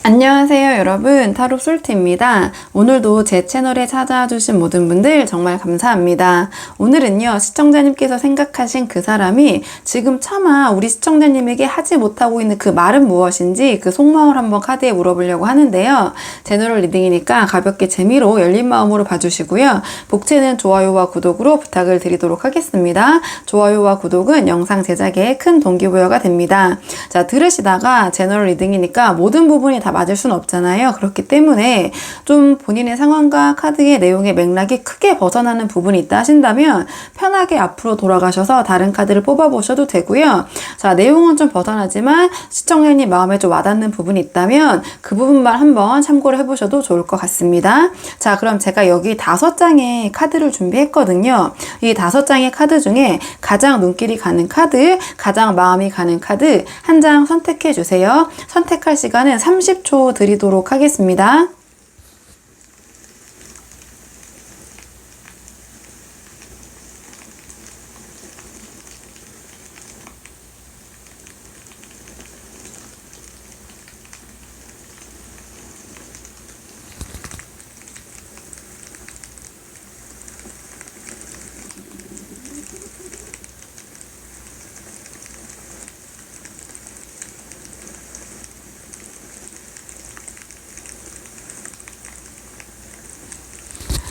안녕하세요 여러분, 타로 솔트입니다. 오늘도 제 채널에 찾아와 주신 모든 분들 정말 감사합니다. 오늘은요, 시청자님께서 생각하신 그 사람이 지금 차마 우리 시청자님에게 하지 못하고 있는 그 말은 무엇인지 그 속마음을 한번 카드에 물어보려고 하는데요. 제너럴 리딩이니까 가볍게 재미로 열린 마음으로 봐주시고요. 복채는 좋아요와 구독으로 부탁을 드리도록 하겠습니다. 좋아요와 구독은 영상 제작에 큰 동기부여가 됩니다. 자, 들으시다가 제너럴 리딩이니까 모든 부분이 다 맞을 수는 없잖아요. 그렇기 때문에 좀 본인의 상황과 카드의 내용의 맥락이 크게 벗어나는 부분이 있다 하신다면 편하게 앞으로 돌아가셔서 다른 카드를 뽑아보셔도 되고요. 자, 내용은 좀 벗어나지만 시청자님 마음에 좀 와닿는 부분이 있다면 그 부분만 한번 참고를 해보셔도 좋을 것 같습니다. 자, 그럼 제가 여기 5장의 카드를 준비했거든요. 이 5장의 카드 중에 가장 눈길이 가는 카드, 가장 마음이 가는 카드 한 장 선택해 주세요. 선택할 시간은 30초 드리도록 하겠습니다.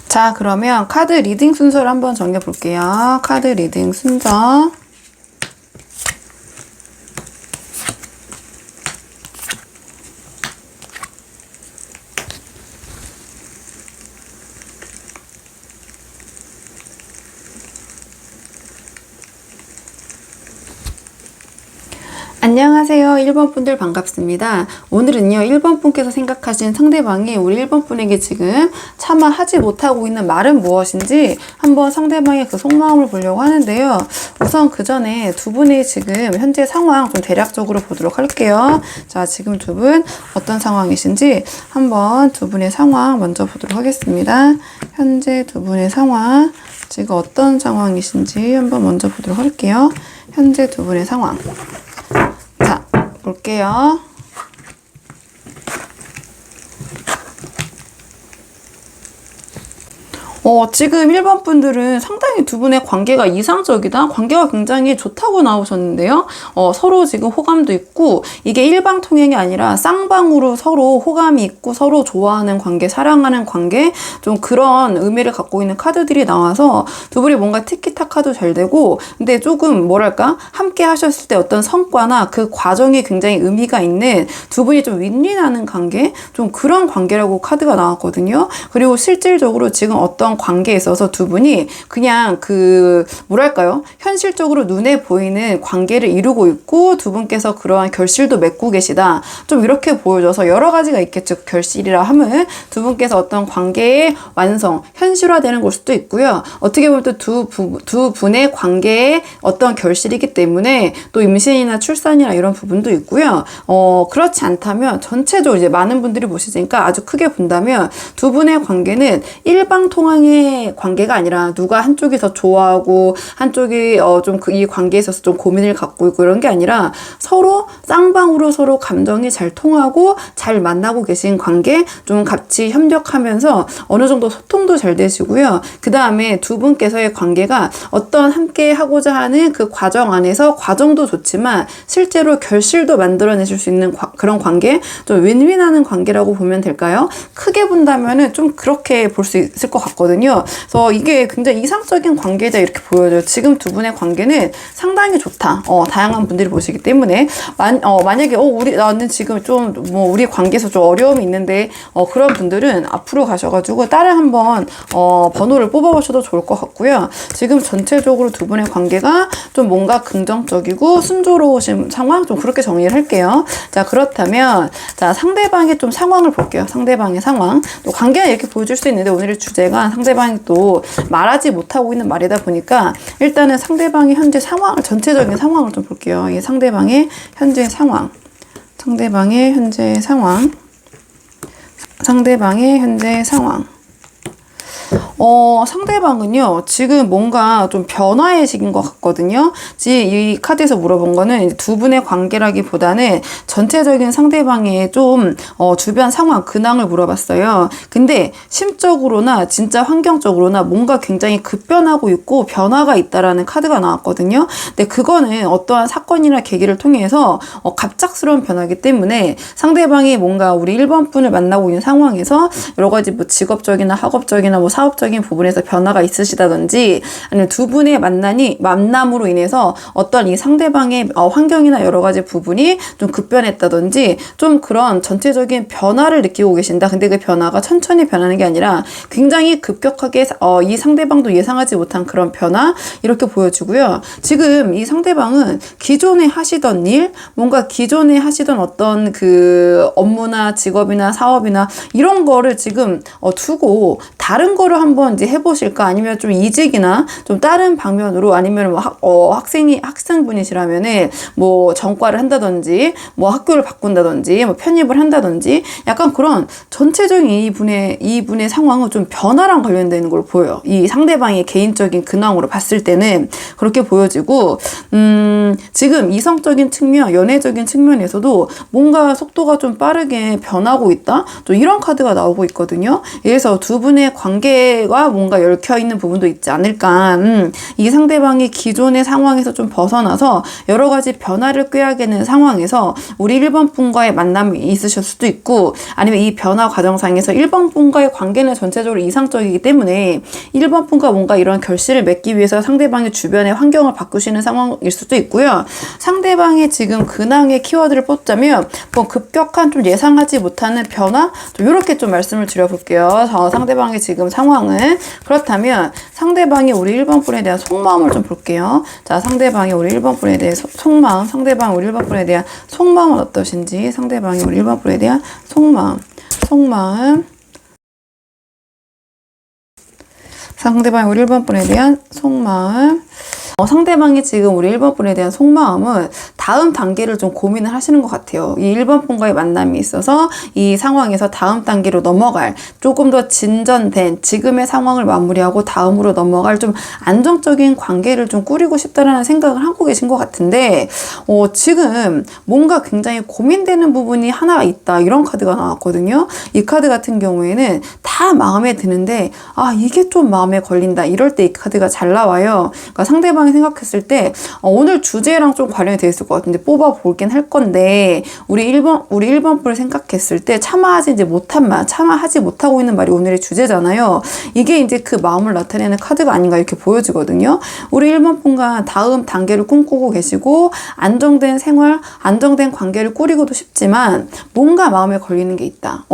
자, 그러면 카드 리딩 순서를 한번 정해 볼게요. 카드 리딩 순서. 안녕하세요. 1번 분들 반갑습니다. 오늘은요, 1번 분께서 생각하신 상대방이 우리 1번 분에게 지금 차마 하지 못하고 있는 말은 무엇인지 한번 상대방의 그 속마음을 보려고 하는데요. 우선 그 전에 두 분이 지금 현재 상황 좀 대략적으로 보도록 할게요. 자, 지금 두 분 어떤 상황이신지 한번 두 분의 상황 먼저 보도록 하겠습니다. 현재 두 분의 상황, 지금 어떤 상황이신지 한번 먼저 보도록 할게요. 현재 두 분의 상황. 자, 볼게요. 지금 1번 분들은 상당히 두 분의 관계가 이상적이다. 관계가 굉장히 좋다고 나오셨는데요. 서로 지금 호감도 있고, 이게 일방통행이 아니라 쌍방으로 서로 호감이 있고, 서로 좋아하는 관계, 사랑하는 관계, 좀 그런 의미를 갖고 있는 카드들이 나와서 두 분이 뭔가 티키타카도 잘 되고, 근데 조금 뭐랄까, 함께 하셨을 때 어떤 성과나 그 과정이 굉장히 의미가 있는 두 분이 좀 윈윈하는 관계, 좀 그런 관계라고 카드가 나왔거든요. 그리고 실질적으로 지금 어떤 관계에 있어서 두 분이 그냥 뭐랄까요? 현실적으로 눈에 보이는 관계를 이루고 있고 두 분께서 그러한 결실도 맺고 계시다. 좀 이렇게 보여져서 여러 가지가 있겠죠. 결실이라 하면 두 분께서 어떤 관계의 완성, 현실화되는 걸 수도 있고요. 어떻게 보면 또 두 분의 관계의 어떤 결실이기 때문에 또 임신이나 출산이나 이런 부분도 있고요. 그렇지 않다면 전체적으로 이제 많은 분들이 보시니까 아주 크게 본다면 두 분의 관계는 일방통항의 관계가 아니라 누가 한쪽이 더 좋아하고 한쪽이 좀 이 관계에 있어서 좀 고민을 갖고 있고 이런 게 아니라 서로 쌍방으로 서로 감정이 잘 통하고 잘 만나고 계신 관계, 좀 같이 협력하면서 어느 정도 소통도 잘 되시고요. 그 다음에 두 분께서의 관계가 어떤 함께 하고자 하는 그 과정 안에서 과정도 좋지만 실제로 결실도 만들어내실 수 있는 그런 관계, 좀 윈윈하는 관계라고 보면 될까요? 크게 본다면은 좀 그렇게 볼 수 있을 것 같거든요. 그래서 이게 굉장히 이상적인 관계다 이렇게 보여져요. 지금 두 분의 관계는 상당히 좋다. 다양한 분들이 보시기 때문에 만약에 나는 지금 좀 우리 관계에서 좀 어려움이 있는데 그런 분들은 앞으로 가셔가지고 다른 한번 번호를 뽑아보셔도 좋을 것 같고요. 지금 전체적으로 두 분의 관계가 좀 뭔가 긍정적이고 순조로우신 상황, 좀 그렇게 정리를 할게요. 자, 그렇다면 자, 상대방의 좀 상황을 볼게요. 상대방의 상황. 또 관계는 이렇게 보여줄 수 있는데 오늘의 주제가 상대방이 또 말하지 못하고 있는 말이다 보니까 일단은 상대방의 현재 상황, 전체적인 상황을 좀 볼게요. 이 상대방의 현재 상황, 상대방의 현재 상황, 상대방의 현재 상황. 상대방은요, 지금 뭔가 좀 변화의 시기인 것 같거든요. 이 카드에서 물어본 거는 두 분의 관계라기보다는 전체적인 상대방의 좀, 주변 상황, 근황을 물어봤어요. 근데 심적으로나 진짜 환경적으로나 뭔가 굉장히 급변하고 있고 변화가 있다라는 카드가 나왔거든요. 근데 그거는 어떠한 사건이나 계기를 통해서 갑작스러운 변화이기 때문에 상대방이 뭔가 우리 1번 분을 만나고 있는 상황에서 여러 가지 뭐 직업적이나 학업적이나 뭐 사업적인 부분에서 변화가 있으시다든지 아니면 두 분의 만남으로 인해서 어떤 이 상대방의 환경이나 여러 가지 부분이 좀 급변했다든지 좀 그런 전체적인 변화를 느끼고 계신다. 근데 그 변화가 천천히 변하는 게 아니라 굉장히 급격하게 이 상대방도 예상하지 못한 그런 변화 이렇게 보여지고요. 지금 이 상대방은 기존에 하시던 일, 뭔가 기존에 하시던 어떤 그 업무나 직업이나 사업이나 이런 거를 지금 두고 다른 거를 한번 이제 해보실까? 아니면 좀 이직이나 좀 다른 방면으로 아니면 뭐 학생분이시라면은 뭐 전과를 한다든지 뭐 학교를 바꾼다든지 뭐 편입을 한다든지 약간 그런 전체적인 이분의 상황은 좀 변화랑 관련되는 걸로 보여요. 이 상대방의 개인적인 근황으로 봤을 때는 그렇게 보여지고 지금 이성적인 측면, 연애적인 측면에서도 뭔가 속도가 좀 빠르게 변하고 있다? 좀 이런 카드가 나오고 있거든요. 그래서 두 분의 관계가 뭔가 얽혀있는 부분도 있지 않을까. 이 상대방이 기존의 상황에서 좀 벗어나서 여러 가지 변화를 꾀하게는 상황에서 우리 1번 분과의 만남이 있으실 수도 있고 아니면 이 변화 과정상에서 1번 분과의 관계는 전체적으로 이상적이기 때문에 1번 분과 뭔가 이런 결실을 맺기 위해서 상대방의 주변의 환경을 바꾸시는 상황일 수도 있고요. 상대방의 지금 근황의 키워드를 뽑자면 뭐 급격한 좀 예상하지 못하는 변화? 좀 이렇게 좀 말씀을 드려볼게요. 상대방의 지금 상황은 그렇다면 상대방이 우리 1번 분에 대한 속마음을 좀 볼게요. 자, 상대방이 우리 1번 분에 대해 속마음, 상대방이 우리 1번 분에 대한 속마음은 어떠신지 상대방이 우리 1번 분에 대한 속마음 상대방이 우리 1번 분에 대한 속마음 상대방이 지금 우리 1번 분에 대한 속마음은 다음 단계를 좀 고민을 하시는 것 같아요. 이 1번 분과의 만남이 있어서 이 상황에서 다음 단계로 넘어갈 조금 더 진전된 지금의 상황을 마무리하고 다음으로 넘어갈 좀 안정적인 관계를 좀 꾸리고 싶다라는 생각을 하고 계신 것 같은데 지금 뭔가 굉장히 고민되는 부분이 하나 있다. 이런 카드가 나왔거든요. 이 카드 같은 경우에는 다 마음에 드는데 이게 좀 마음에 걸린다. 이럴 때 이 카드가 잘 나와요. 그러니까 상대방이 생각했을 때 오늘 주제랑 좀 관련이 되어 있을 것 같은데 뽑아 볼긴 할 건데 우리 1번 분을 생각했을 때 참아하지 못하고 있는 말이 오늘의 주제잖아요. 이게 이제 그 마음을 나타내는 카드가 아닌가 이렇게 보여지거든요. 우리 1번 분과 다음 단계를 꿈꾸고 계시고 안정된 생활, 안정된 관계를 꾸리고도 싶지만 뭔가 마음에 걸리는 게 있다.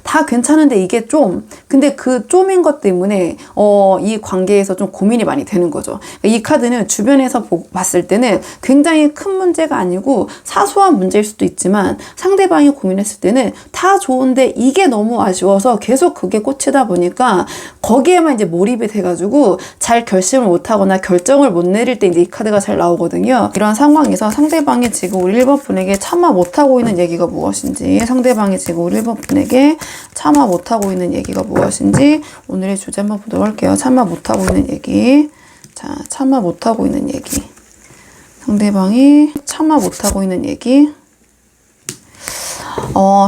다 괜찮은데 이게 근데 그 좀인 것 때문에 이 관계에서 좀 고민이 많이 되는 거죠. 이 카드는 주변에서 봤을 때는 굉장히 큰 문제가 아니고 사소한 문제일 수도 있지만 상대방이 고민했을 때는 다 좋은데 이게 너무 아쉬워서 계속 그게 꽂히다 보니까 거기에만 이제 몰입이 돼가지고 잘 결심을 못하거나 결정을 못 내릴 때 이제 이 카드가 잘 나오거든요. 이런 상황에서 상대방이 지금 우리 1번 분에게 참아 못하고 있는 얘기가 무엇인지 상대방이 지금 우리 1번 분에게 참아 못하고 있는 얘기가 무엇인지 오늘의 주제 한번 보도록 할게요. 참아 못하고 있는 얘기. 자, 참아 못하고 있는 얘기. 상대방이 참아 못하고 있는 얘기.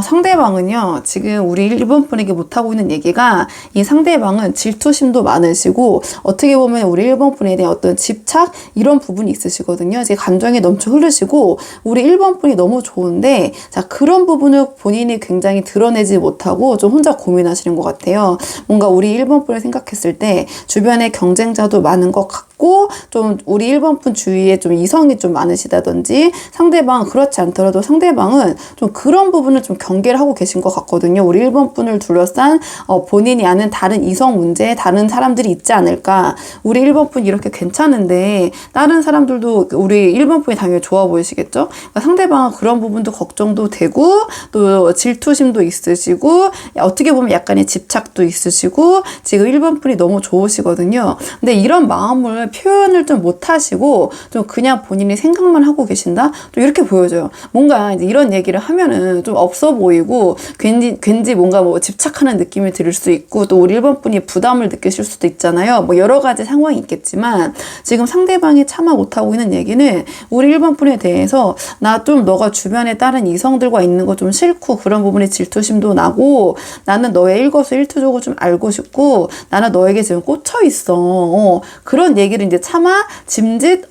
상대방은요, 지금 우리 1번 분에게 못하고 있는 얘기가 이 상대방은 질투심도 많으시고 어떻게 보면 우리 1번 분에 대한 어떤 집착 이런 부분이 있으시거든요. 이제 감정이 넘쳐 흐르시고 우리 1번 분이 너무 좋은데 자 그런 부분을 본인이 굉장히 드러내지 못하고 좀 혼자 고민하시는 것 같아요. 뭔가 우리 1번 분을 생각했을 때 주변에 경쟁자도 많은 것 같고 좀 우리 1번 분 주위에 좀 이성이 좀 많으시다든지 상대방 그렇지 않더라도 상대방은 좀 그런 부분을 좀 경계를 하고 계신 것 같거든요. 우리 1번 분을 둘러싼 본인이 아는 다른 이성 문제, 다른 사람들이 있지 않을까. 우리 1번 분 이렇게 괜찮은데 다른 사람들도 우리 1번 분이 당연히 좋아 보이시겠죠? 그러니까 상대방은 그런 부분도 걱정도 되고 또 질투심도 있으시고 어떻게 보면 약간의 집착도 있으시고 지금 1번 분이 너무 좋으시거든요. 근데 이런 마음을 표현을 좀 못하시고 좀 그냥 본인이 생각만 하고 계신다? 또 이렇게 보여져요. 뭔가 이제 이런 얘기를 하면은 좀 없어 보이고 괜히 뭔가 뭐 집착하는 느낌이 들 수 있고 또 우리 1번 분이 부담을 느끼실 수도 있잖아요. 뭐 여러 가지 상황이 있겠지만 지금 상대방이 참아 못하고 있는 얘기는 우리 1번 분에 대해서 나 좀 너가 주변에 다른 이성들과 있는 거 좀 싫고 그런 부분에 질투심도 나고 나는 너의 일거수일투족을 좀 알고 싶고 나는 너에게 지금 꽂혀 있어. 그런 얘기를 이제 차마 짐짓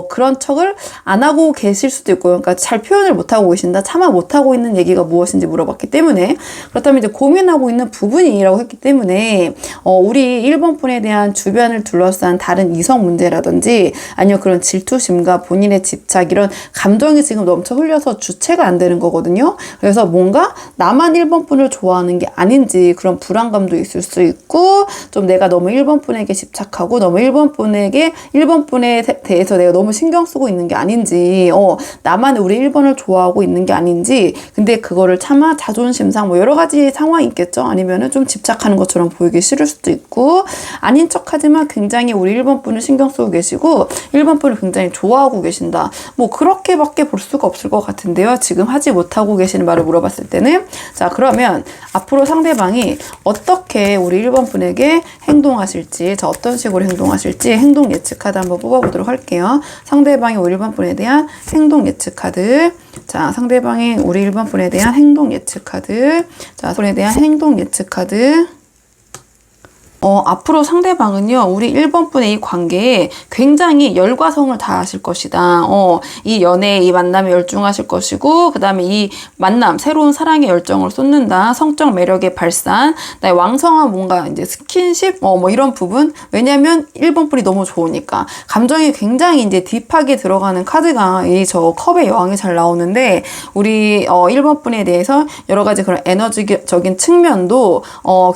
그런 척을 안 하고 계실 수도 있고요. 그러니까 잘 표현을 못 하고 계신다. 차마 못 하고 있는 얘기가 무엇인지 물어봤기 때문에 그렇다면 이제 고민하고 있는 부분이라고 했기 때문에 우리 1번 분에 대한 주변을 둘러싼 다른 이성 문제라든지 아니면 그런 질투심과 본인의 집착 이런 감정이 지금 넘쳐 흘려서 주체가 안 되는 거거든요. 그래서 뭔가 나만 1번 분을 좋아하는 게 아닌지 그런 불안감도 있을 수 있고 좀 내가 너무 1번 분에게 집착하고 너무 1번 분에 대해서 내가 너무 신경 쓰고 있는 게 아닌지 나만 우리 1번을 좋아하고 있는 게 아닌지 근데 그거를 차마 자존심상 뭐 여러 가지 상황이 있겠죠. 아니면은 좀 집착하는 것처럼 보이기 싫을 수도 있고 아닌 척하지만 굉장히 우리 1번 분을 신경 쓰고 계시고 1번 분을 굉장히 좋아하고 계신다. 뭐 그렇게밖에 볼 수가 없을 것 같은데요. 지금 하지 못하고 계시는 말을 물어봤을 때는 자 그러면 앞으로 상대방이 어떻게 우리 1번 분에게 행동하실지 자 어떤 식으로 행동하실지 행동 예측 카드 한번 뽑아보도록 할게요. 상대방이 우리 1번 분에 대한 행동 예측 카드 자 상대방이 우리 1번 분에 대한 행동 예측 카드 자 분에 대한 행동 예측 카드 앞으로 상대방은요, 우리 1번 분의 이 관계에 굉장히 열과 성을 다하실 것이다. 이 연애에, 이 만남에 열중하실 것이고, 그 다음에 이 만남, 새로운 사랑의 열정을 쏟는다. 성적 매력의 발산, 나의 왕성한 뭔가 이제 스킨십, 뭐 이런 부분. 왜냐면 1번 분이 너무 좋으니까. 감정이 굉장히 이제 딥하게 들어가는 카드가 이 저 컵의 여왕이 잘 나오는데, 우리 1번 분에 대해서 여러 가지 그런 에너지적인 측면도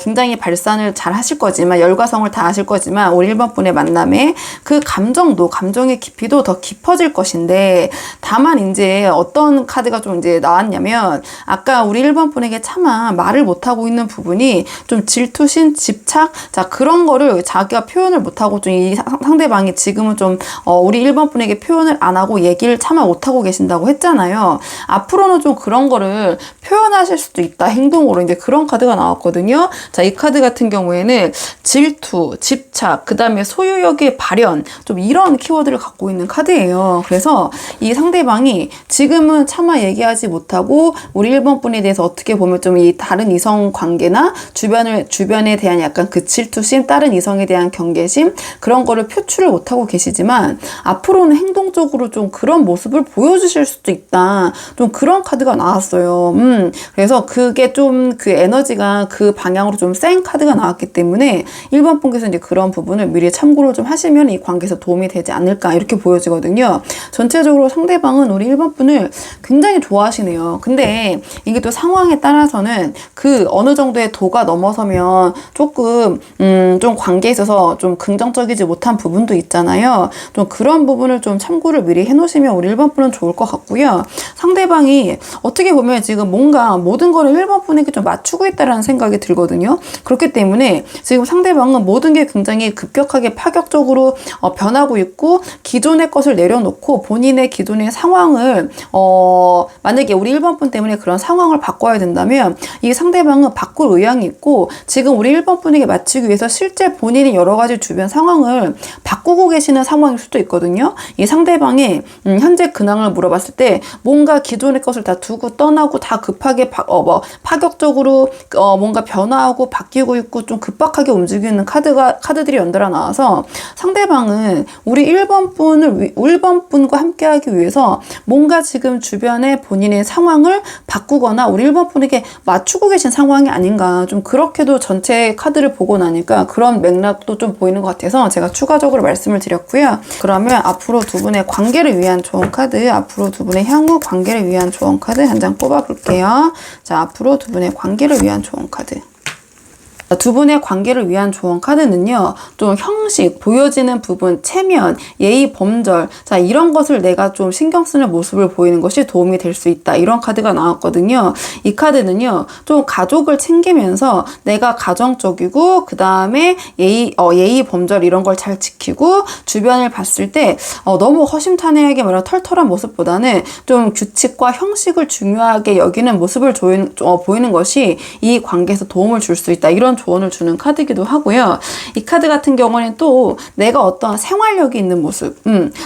굉장히 발산을 잘 하실 거지만 열과성을 다 하실 거지만 우리 1번 분의 만남에 그 감정의 깊이도 더 깊어질 것인데 다만 이제 어떤 카드가 좀 이제 나왔냐면 아까 우리 1번 분에게 차마 말을 못하고 있는 부분이 좀 질투심, 집착 자 그런 거를 자기가 표현을 못하고 좀 이 상대방이 지금은 좀 우리 1번 분에게 표현을 안 하고 얘기를 차마 못하고 계신다고 했잖아요. 앞으로는 좀 그런 거를 표현하실 수도 있다. 행동으로 이제 그런 카드가 나왔거든요. 자, 이 카드 같은 경우에는 질투, 집착, 그 다음에 소유욕의 발현 좀 이런 키워드를 갖고 있는 카드예요. 그래서 이 상대방이 지금은 차마 얘기하지 못하고 우리 1번 분에 대해서 어떻게 보면 좀 이 다른 이성 관계나 주변에 대한 약간 그 질투심, 다른 이성에 대한 경계심 그런 거를 표출을 못하고 계시지만 앞으로는 행동적으로 좀 그런 모습을 보여주실 수도 있다. 좀 그런 카드가 나왔어요. 그래서 그게 좀 그 에너지가 그 방향으로 좀 센 카드가 나왔기 때문에 1번 분께서 이제 그런 부분을 미리 참고를 좀 하시면 이 관계에서 도움이 되지 않을까 이렇게 보여지거든요. 전체적으로 상대방은 우리 1번 분을 굉장히 좋아하시네요. 근데 이게 또 상황에 따라서는 그 어느 정도의 도가 넘어서면 조금 좀 관계에 있어서 좀 긍정적이지 못한 부분도 있잖아요. 좀 그런 부분을 좀 참고를 미리 해놓으시면 우리 1번 분은 좋을 것 같고요. 상대방이 어떻게 보면 지금 뭔가 모든 거를 1번 분에게 좀 맞추고 있다라는 생각이 들거든요. 그렇기 때문에 지금 상대방은 모든 게 굉장히 급격하게 파격적으로 변하고 있고 기존의 것을 내려놓고 본인의 기존의 상황을 만약에 우리 1번 분 때문에 그런 상황을 바꿔야 된다면 이 상대방은 바꿀 의향이 있고 지금 우리 1번 분에게 맞추기 위해서 실제 본인이 여러 가지 주변 상황을 바꾸고 계시는 상황일 수도 있거든요. 이 상대방의 현재 근황을 물어봤을 때 뭔가 기존의 것을 다 두고 떠나고 다 급하게 파격적으로 뭔가 변화하고 바뀌고 있고 좀 급박하게 움직이는 카드들이 연달아 나와서 상대방은 우리 1번 분과 함께 하기 위해서 뭔가 지금 주변에 본인의 상황을 바꾸거나 우리 1번 분에게 맞추고 계신 상황이 아닌가 좀 그렇게도 전체 카드를 보고 나니까 그런 맥락도 좀 보이는 것 같아서 제가 추가적으로 말씀을 드렸고요. 그러면 앞으로 두 분의 관계를 위한 조언 카드, 앞으로 두 분의 향후 관계를 위한 조언 카드 한 장 뽑아볼게요. 자, 앞으로 두 분의 관계를 위한 조언 카드. 두 분의 관계를 위한 조언 카드는요, 좀 형식, 보여지는 부분, 체면, 예의, 범절, 자, 이런 것을 내가 좀 신경 쓰는 모습을 보이는 것이 도움이 될 수 있다. 이런 카드가 나왔거든요. 이 카드는요, 좀 가족을 챙기면서 내가 가정적이고, 그 다음에 예의, 범절 이런 걸 잘 지키고, 주변을 봤을 때, 너무 허심탄회하게 말하는 털털한 모습보다는 좀 규칙과 형식을 중요하게 여기는 모습을 보이는 것이 이 관계에서 도움을 줄 수 있다. 이런 조언을 주는 카드이기도 하고요. 이 카드 같은 경우는 또 내가 어떠한 생활력이 있는 모습,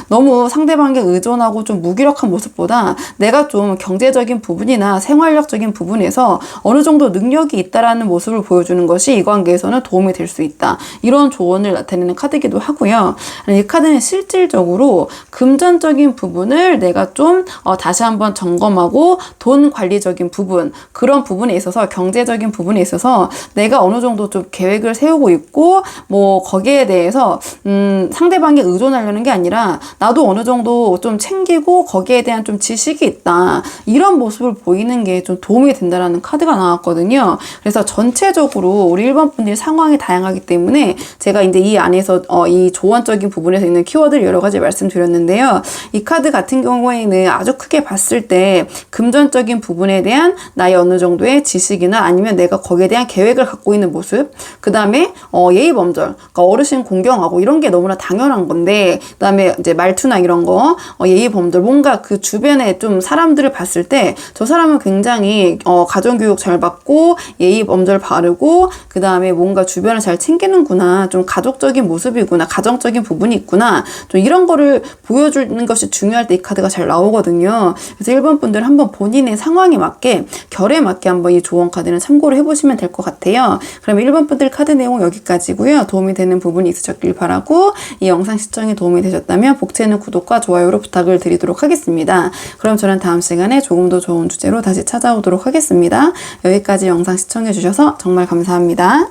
너무 상대방에게 의존하고 좀 무기력한 모습보다 내가 좀 경제적인 부분이나 생활력적인 부분에서 어느 정도 능력이 있다라는 모습을 보여주는 것이 이 관계에서는 도움이 될 수 있다. 이런 조언을 나타내는 카드이기도 하고요. 이 카드는 실질적으로 금전적인 부분을 내가 좀 다시 한번 점검하고 돈 관리적인 부분, 그런 부분에 있어서 경제적인 부분에 있어서 내가 어느 정도 좀 계획을 세우고 있고 뭐 거기에 대해서 상대방에 의존하려는 게 아니라 나도 어느 정도 좀 챙기고 거기에 대한 좀 지식이 있다. 이런 모습을 보이는 게 좀 도움이 된다라는 카드가 나왔거든요. 그래서 전체적으로 우리 1번 분들이 상황이 다양하기 때문에 제가 이제 이 안에서 이 조언적인 부분에서 있는 키워드를 여러 가지 말씀드렸는데요. 이 카드 같은 경우에는 아주 크게 봤을 때 금전적인 부분에 대한 나의 어느 정도의 지식이나 아니면 내가 거기에 대한 계획을 갖고 있는 모습, 그 다음에 예의 범절, 그러니까 어르신 공경하고 이런 게 너무나 당연한 건데, 그 다음에 이제 말투나 이런 거, 예의 범절, 뭔가 그 주변에 좀 사람들을 봤을 때 저 사람은 굉장히 가정교육 잘 받고 예의 범절 바르고 그 다음에 뭔가 주변을 잘 챙기는구나, 좀 가족적인 모습이구나, 가정적인 부분이 있구나, 좀 이런 거를 보여주는 것이 중요할 때 이 카드가 잘 나오거든요. 그래서 1번 분들은 한번 본인의 상황에 맞게, 결에 맞게 한번 이 조언 카드는 참고를 해보시면 될 것 같아요. 그러면 1번 분들 카드 내용 여기까지고요. 도움이 되는 부분이 있으셨길 바라고, 이 영상 시청에 도움이 되셨다면 복채는 구독과 좋아요로 부탁을 드리도록 하겠습니다. 그럼 저는 다음 시간에 조금 더 좋은 주제로 다시 찾아오도록 하겠습니다. 여기까지 영상 시청해 주셔서 정말 감사합니다.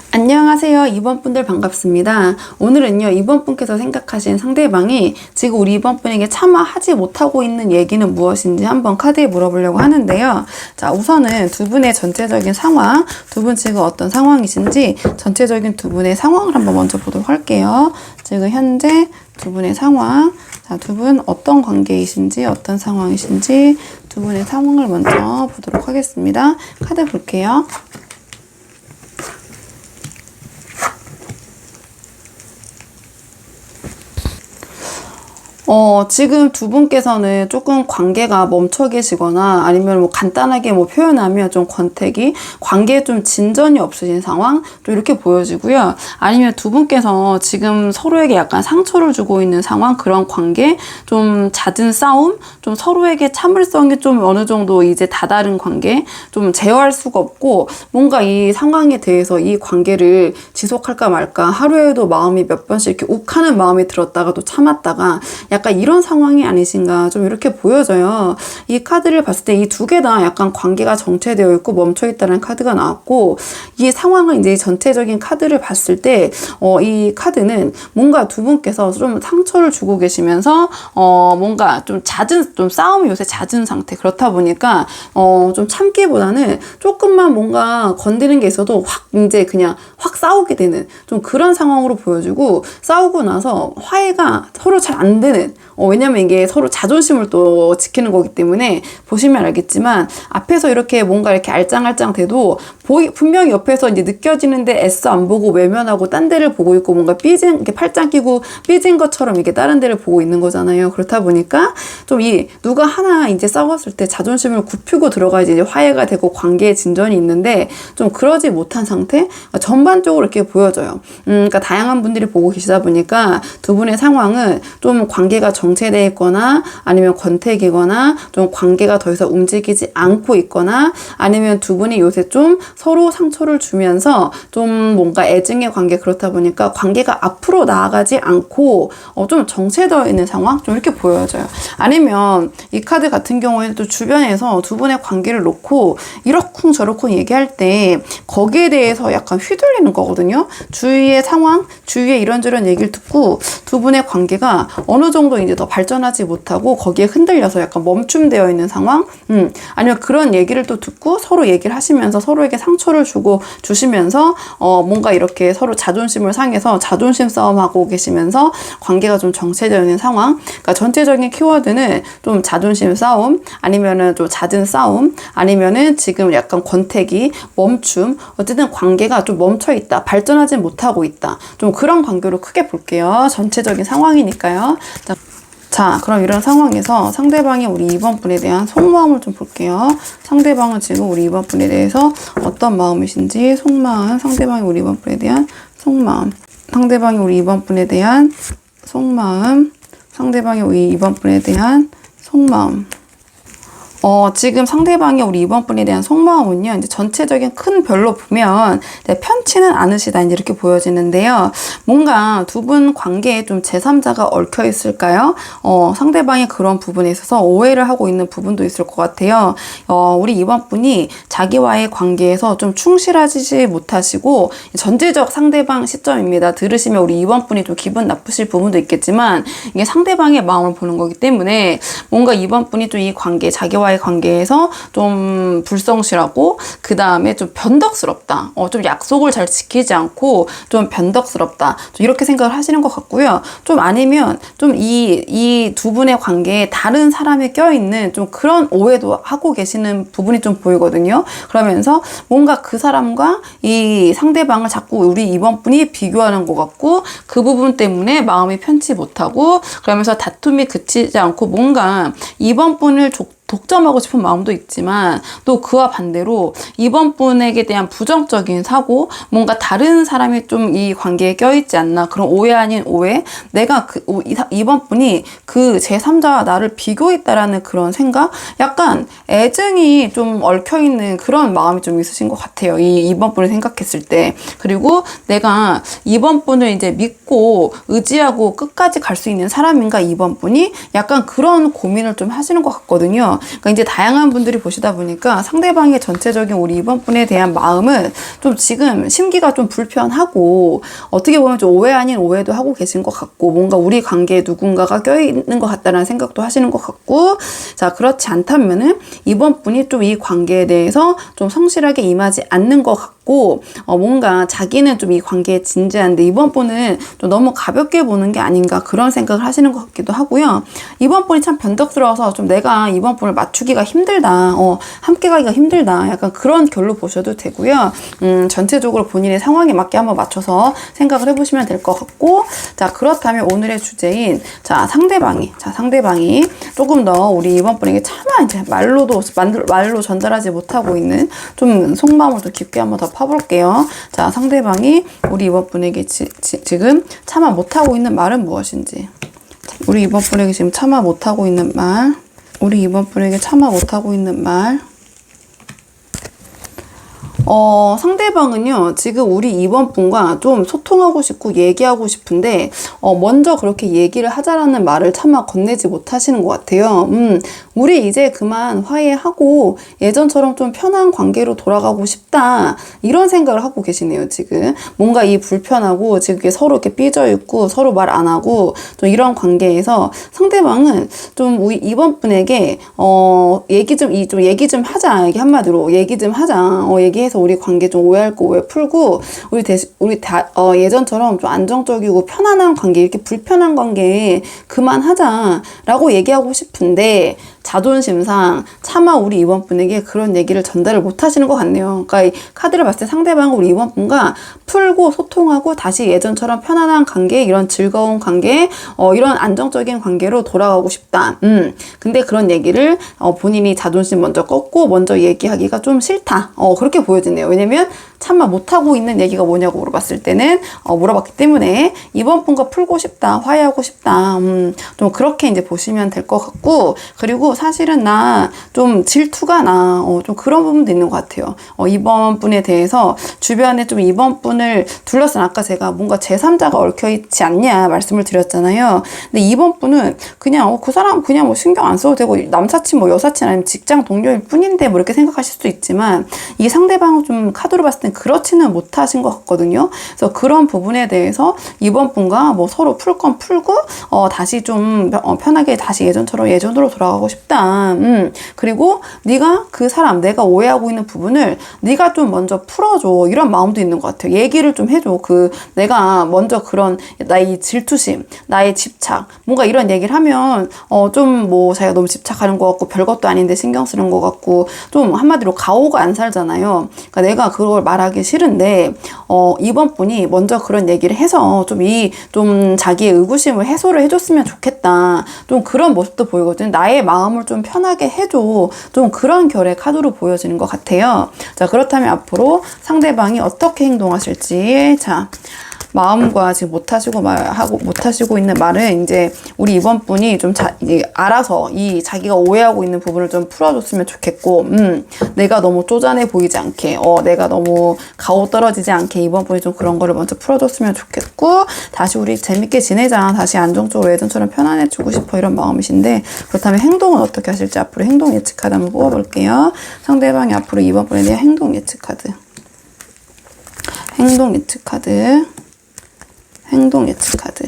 안녕하세요. 2번 분들 반갑습니다. 오늘은요, 2번 분께서 생각하신 상대방이 지금 우리 2번 분에게 차마 하지 못하고 있는 얘기는 무엇인지 한번 카드에 물어보려고 하는데요. 자, 우선은 두 분의 전체적인 상황, 두 분 지금 어떤 상황이신지 전체적인 두 분의 상황을 한번 먼저 보도록 할게요. 지금 현재 두 분의 상황, 자, 두 분 어떤 관계이신지, 어떤 상황이신지 두 분의 상황을 먼저 보도록 하겠습니다. 카드 볼게요. 지금 두 분께서는 조금 관계가 멈춰 계시거나 아니면 뭐 간단하게 뭐 표현하면 좀 권태기, 관계에 좀 진전이 없으신 상황, 좀 이렇게 보여지고요. 아니면 두 분께서 지금 서로에게 약간 상처를 주고 있는 상황, 그런 관계, 좀 잦은 싸움, 좀 서로에게 참을성이 좀 어느 정도 이제 다다른 관계, 좀 제어할 수가 없고 뭔가 이 상황에 대해서 이 관계를 지속할까 말까 하루에도 마음이 몇 번씩 이렇게 욱하는 마음이 들었다가 또 참았다가 약간 이런 상황이 아니신가 좀 이렇게 보여져요. 이 카드를 봤을 때 이 두 개 다 약간 관계가 정체되어 있고 멈춰 있다는 카드가 나왔고, 이 상황을 이제 전체적인 카드를 봤을 때 이 카드는 뭔가 두 분께서 좀 상처를 주고 계시면서 뭔가 좀 잦은, 좀 싸움이 요새 잦은 상태, 그렇다 보니까 좀 참기보다는 조금만 뭔가 건드는 게 있어도 확 이제 그냥 확 싸우게 되는 좀 그런 상황으로 보여지고, 싸우고 나서 화해가 서로 잘 안 되는, 왜냐면 이게 서로 자존심을 또 지키는 거기 때문에 보시면 알겠지만 앞에서 이렇게 뭔가 이렇게 알짱알짱 돼도 분명히 옆에서 이제 느껴지는데 애써 안 보고 외면하고 딴 데를 보고 있고 뭔가 이렇게 팔짱 끼고 삐진 것처럼 이렇게 다른 데를 보고 있는 거잖아요. 그렇다 보니까 좀 누가 하나 이제 싸웠을 때 자존심을 굽히고 들어가야지 이제 화해가 되고 관계의 진전이 있는데 좀 그러지 못한 상태? 전반적으로 이렇게 보여져요. 그러니까 다양한 분들이 보고 계시다 보니까 두 분의 상황은 좀 관계가 정체되어 있거나 아니면 권태기거나 좀 관계가 더 이상 움직이지 않고 있거나 아니면 두 분이 요새 좀 서로 상처를 주면서 좀 뭔가 애증의 관계 그렇다 보니까 관계가 앞으로 나아가지 않고 좀 정체되어 있는 상황? 좀 이렇게 보여져요. 아니면 이 카드 같은 경우에는 또 주변에서 두 분의 관계를 놓고 이러쿵 저러쿵 얘기할 때 거기에 대해서 약간 휘둘리는 거거든요. 주위의 상황, 주위의 이런저런 얘기를 듣고 두 분의 관계가 어느 정도 이제 더 발전하지 못하고 거기에 흔들려서 약간 멈춤되어 있는 상황? 아니면 그런 얘기를 또 듣고 서로 얘기를 하시면서 서로에게 상처를 주시면서 뭔가 이렇게 서로 자존심을 상해서 자존심 싸움하고 계시면서 관계가 좀 정체되어 있는 상황. 그러니까 전체적인 키워드는 좀 자존심 싸움, 아니면은 좀 잦은 싸움, 아니면은 지금 약간 권태기, 멈춤, 어쨌든 관계가 좀 멈춰 있다, 발전하지 못하고 있다. 좀 그런 관계로 크게 볼게요. 전체적인 상황이니까요. 자, 그럼 이런 상황에서 상대방이 우리 2번 분에 대한 속마음을 좀 볼게요. 상대방은 지금 우리 2번 분에 대해서 어떤 마음이신지, 속마음, 상대방이 우리 2번 분에 대한 속마음, 상대방이 우리 2번 분에 대한 속마음, 상대방이 우리 2번 분에 대한 속마음. 지금 상대방이 우리 이번 분에 대한 속마음은요, 이제 전체적인 큰 별로 보면 편치는 않으시다, 이제 이렇게 보여지는데요. 뭔가 두 분 관계에 좀 제3자가 얽혀 있을까요? 상대방의 그런 부분에 있어서 오해를 하고 있는 부분도 있을 것 같아요. 우리 이번 분이 자기와의 관계에서 좀 충실하지 못하시고, 전제적 상대방 시점입니다. 들으시면 우리 이번 분이 좀 기분 나쁘실 부분도 있겠지만, 이게 상대방의 마음을 보는 거기 때문에 뭔가 이번 분이 좀 이 관계, 자기와의 관계에서 좀 불성실하고 그 다음에 좀 변덕스럽다. 좀 약속을 잘 지키지 않고 좀 변덕스럽다. 좀 이렇게 생각을 하시는 것 같고요. 좀 아니면 좀 이 두 분의 관계에 다른 사람이 껴있는 좀 그런 오해도 하고 계시는 부분이 좀 보이거든요. 그러면서 뭔가 그 사람과 이 상대방을 자꾸 우리 이번 분이 비교하는 것 같고 그 부분 때문에 마음이 편치 못하고 그러면서 다툼이 그치지 않고 뭔가 이번 분을 독점하고 싶은 마음도 있지만 또 그와 반대로 이번 분에게 대한 부정적인 사고, 뭔가 다른 사람이 좀 이 관계에 껴있지 않나, 그런 오해 아닌 오해, 내가 이번 분이 그 제3자와 나를 비교했다라는 그런 생각, 약간 애증이 좀 얽혀있는 그런 마음이 좀 있으신 것 같아요. 이번 분을 생각했을 때. 그리고 내가 이번 분을 이제 믿고 의지하고 끝까지 갈 수 있는 사람인가, 이번 분이 약간 그런 고민을 좀 하시는 것 같거든요. 그러니까 이제 다양한 분들이 보시다 보니까 상대방의 전체적인 우리 이번 분에 대한 마음은 좀 지금 심기가 좀 불편하고 어떻게 보면 좀 오해 아닌 오해도 하고 계신 것 같고 뭔가 우리 관계에 누군가가 껴있는 것 같다는 생각도 하시는 것 같고, 자, 그렇지 않다면은 이번 분이 좀 이 관계에 대해서 좀 성실하게 임하지 않는 것 같고 뭔가 자기는 좀 이 관계에 진지한데 이번 분은 좀 너무 가볍게 보는 게 아닌가, 그런 생각을 하시는 것 같기도 하고요. 이번 분이 참 변덕스러워서 좀 내가 이번 분을 맞추기가 힘들다, 함께 가기가 힘들다, 약간 그런 결로 보셔도 되고요. 전체적으로 본인의 상황에 맞게 한번 맞춰서 생각을 해보시면 될 것 같고, 자, 그렇다면 오늘의 주제인 상대방이 조금 더 우리 이번 분에게 차마 이제 말로 전달하지 못하고 있는 좀 속마음을 더 깊게 한번 더 파볼게요. 자, 상대방이 우리 이번 분에게 지금 차마 못하고 있는 말은 무엇인지. 우리 이번 분에게 지금 차마 못하고 있는 말. 우리 이번 분에게 차마 못하고 있는 말. 상대방은요, 지금 우리 이번 분과 좀 소통하고 싶고 얘기하고 싶은데, 먼저 그렇게 얘기를 하자라는 말을 차마 건네지 못하시는 것 같아요. 우리 이제 그만 화해하고 예전처럼 좀 편한 관계로 돌아가고 싶다, 이런 생각을 하고 계시네요, 지금. 뭔가 이 불편하고 지금 서로 이렇게 삐져있고 서로 말 안 하고 좀 이런 관계에서 상대방은 좀 우리 이번 분에게, 얘기 좀 하자. 이게 한마디로 얘기 좀 하자. 얘기해서 우리 관계 좀 오해할 거 오해 풀고 우리 예전처럼 좀 안정적이고 편안한 관계, 이렇게 불편한 관계 그만하자라고 얘기하고 싶은데 자존심상 차마 우리 이번 분에게 그런 얘기를 전달을 못 하시는 것 같네요. 그러니까 이 카드를 봤을 때 상대방은 우리 이번 분과 풀고 소통하고 다시 예전처럼 편안한 관계, 이런 즐거운 관계, 이런 안정적인 관계로 돌아가고 싶다. 근데 그런 얘기를 본인이 자존심 먼저 꺾고 먼저 얘기하기가 좀 싫다. 그렇게 보여지네요. 왜냐면 차마 못하고 있는 얘기가 뭐냐고 물어봤을 때는 물어봤기 때문에 이번 분과 풀고 싶다, 화해하고 싶다, 좀 그렇게 이제 보시면 될 것 같고, 그리고 사실은 나 좀 질투가 나, 좀 그런 부분도 있는 것 같아요. 이번 분에 대해서 주변에 좀 이번 분을 둘러싼, 아까 제가 뭔가 제3자가 얽혀있지 않냐 말씀을 드렸잖아요. 근데 이번 분은 그냥 그 사람 그냥 뭐 신경 안 써도 되고, 남사친 뭐 여사친 아니면 직장 동료일 뿐인데 뭐 이렇게 생각하실 수도 있지만, 이 상대방은 좀 카드로 봤을 땐 그렇지는 못하신 것 같거든요. 그래서 그런 부분에 대해서 이번 분과 뭐 서로 풀 건 풀고, 다시 좀 편하게 다시 예전으로 돌아가고 싶다. 그리고 네가 그 사람, 내가 오해하고 있는 부분을 네가 좀 먼저 풀어줘, 이런 마음도 있는 것 같아요. 얘기를 좀 해줘. 내가 먼저 그런 나의 질투심, 나의 집착, 뭔가 이런 얘기를 하면 좀 뭐 자기가 너무 집착하는 것 같고 별것도 아닌데 신경 쓰는 것 같고, 좀 한마디로 가오가 안 살잖아요. 그러니까 내가 그걸 말하기 싫은데 이번 분이 먼저 그런 얘기를 해서 좀 자기의 의구심을 해소를 해줬으면 좋겠다. 좀 그런 모습도 보이거든요. 나의 마음을 좀 편하게 해줘. 좀 그런 결의 카드로 보여지는 것 같아요. 자, 그렇다면 앞으로 상대방이 어떻게 행동하실지, 자, 마음과 지금 못하시고 있는 말은 이제 우리 이번 분이 좀 이제 알아서 자기가 오해하고 있는 부분을 좀 풀어줬으면 좋겠고, 내가 너무 쪼잔해 보이지 않게, 내가 너무 가오 떨어지지 않게 이번 분이 좀 그런 거를 먼저 풀어줬으면 좋겠고, 다시 우리 재밌게 지내자, 다시 안정적으로 예전처럼 편안해지고 싶어, 이런 마음이신데, 그렇다면 행동은 어떻게 하실지 앞으로 행동 예측 카드 한번 뽑아볼게요. 상대방이 앞으로 이번 분에 대한 행동 예측 카드. 행동 예측 카드. 행동 예측 카드.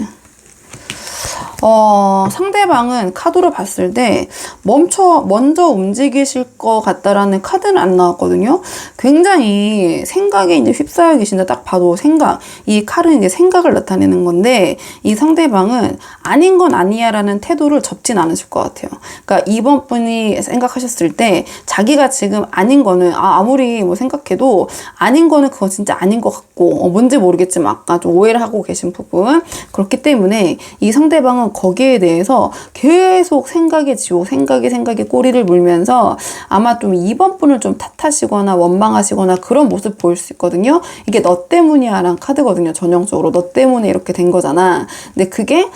상대방은 카드로 봤을 때 먼저 움직이실 것 같다라는 카드는 안 나왔거든요. 굉장히 생각에 이제 휩싸여 계신다. 딱 봐도 이 칼은 이제 생각을 나타내는 건데, 이 상대방은 아닌 건 아니야 라는 태도를 접진 않으실 것 같아요. 그러니까 이번 분이 생각하셨을 때 자기가 지금 아닌 거는, 아무리 뭐 생각해도 아닌 거는 그거 진짜 아닌 것 같고, 뭔지 모르겠지만 아까 좀 오해를 하고 계신 부분, 그렇기 때문에 이 상대방은 거기에 대해서 계속 생각에 꼬리를 물면서 아마 좀 이번 분을 좀 탓하시거나 원망하시거나 그런 모습 보일 수 있거든요. 이게 너 때문이야 라는 카드거든요. 전형적으로 너 때문에 이렇게 된 거잖아. 근데 그게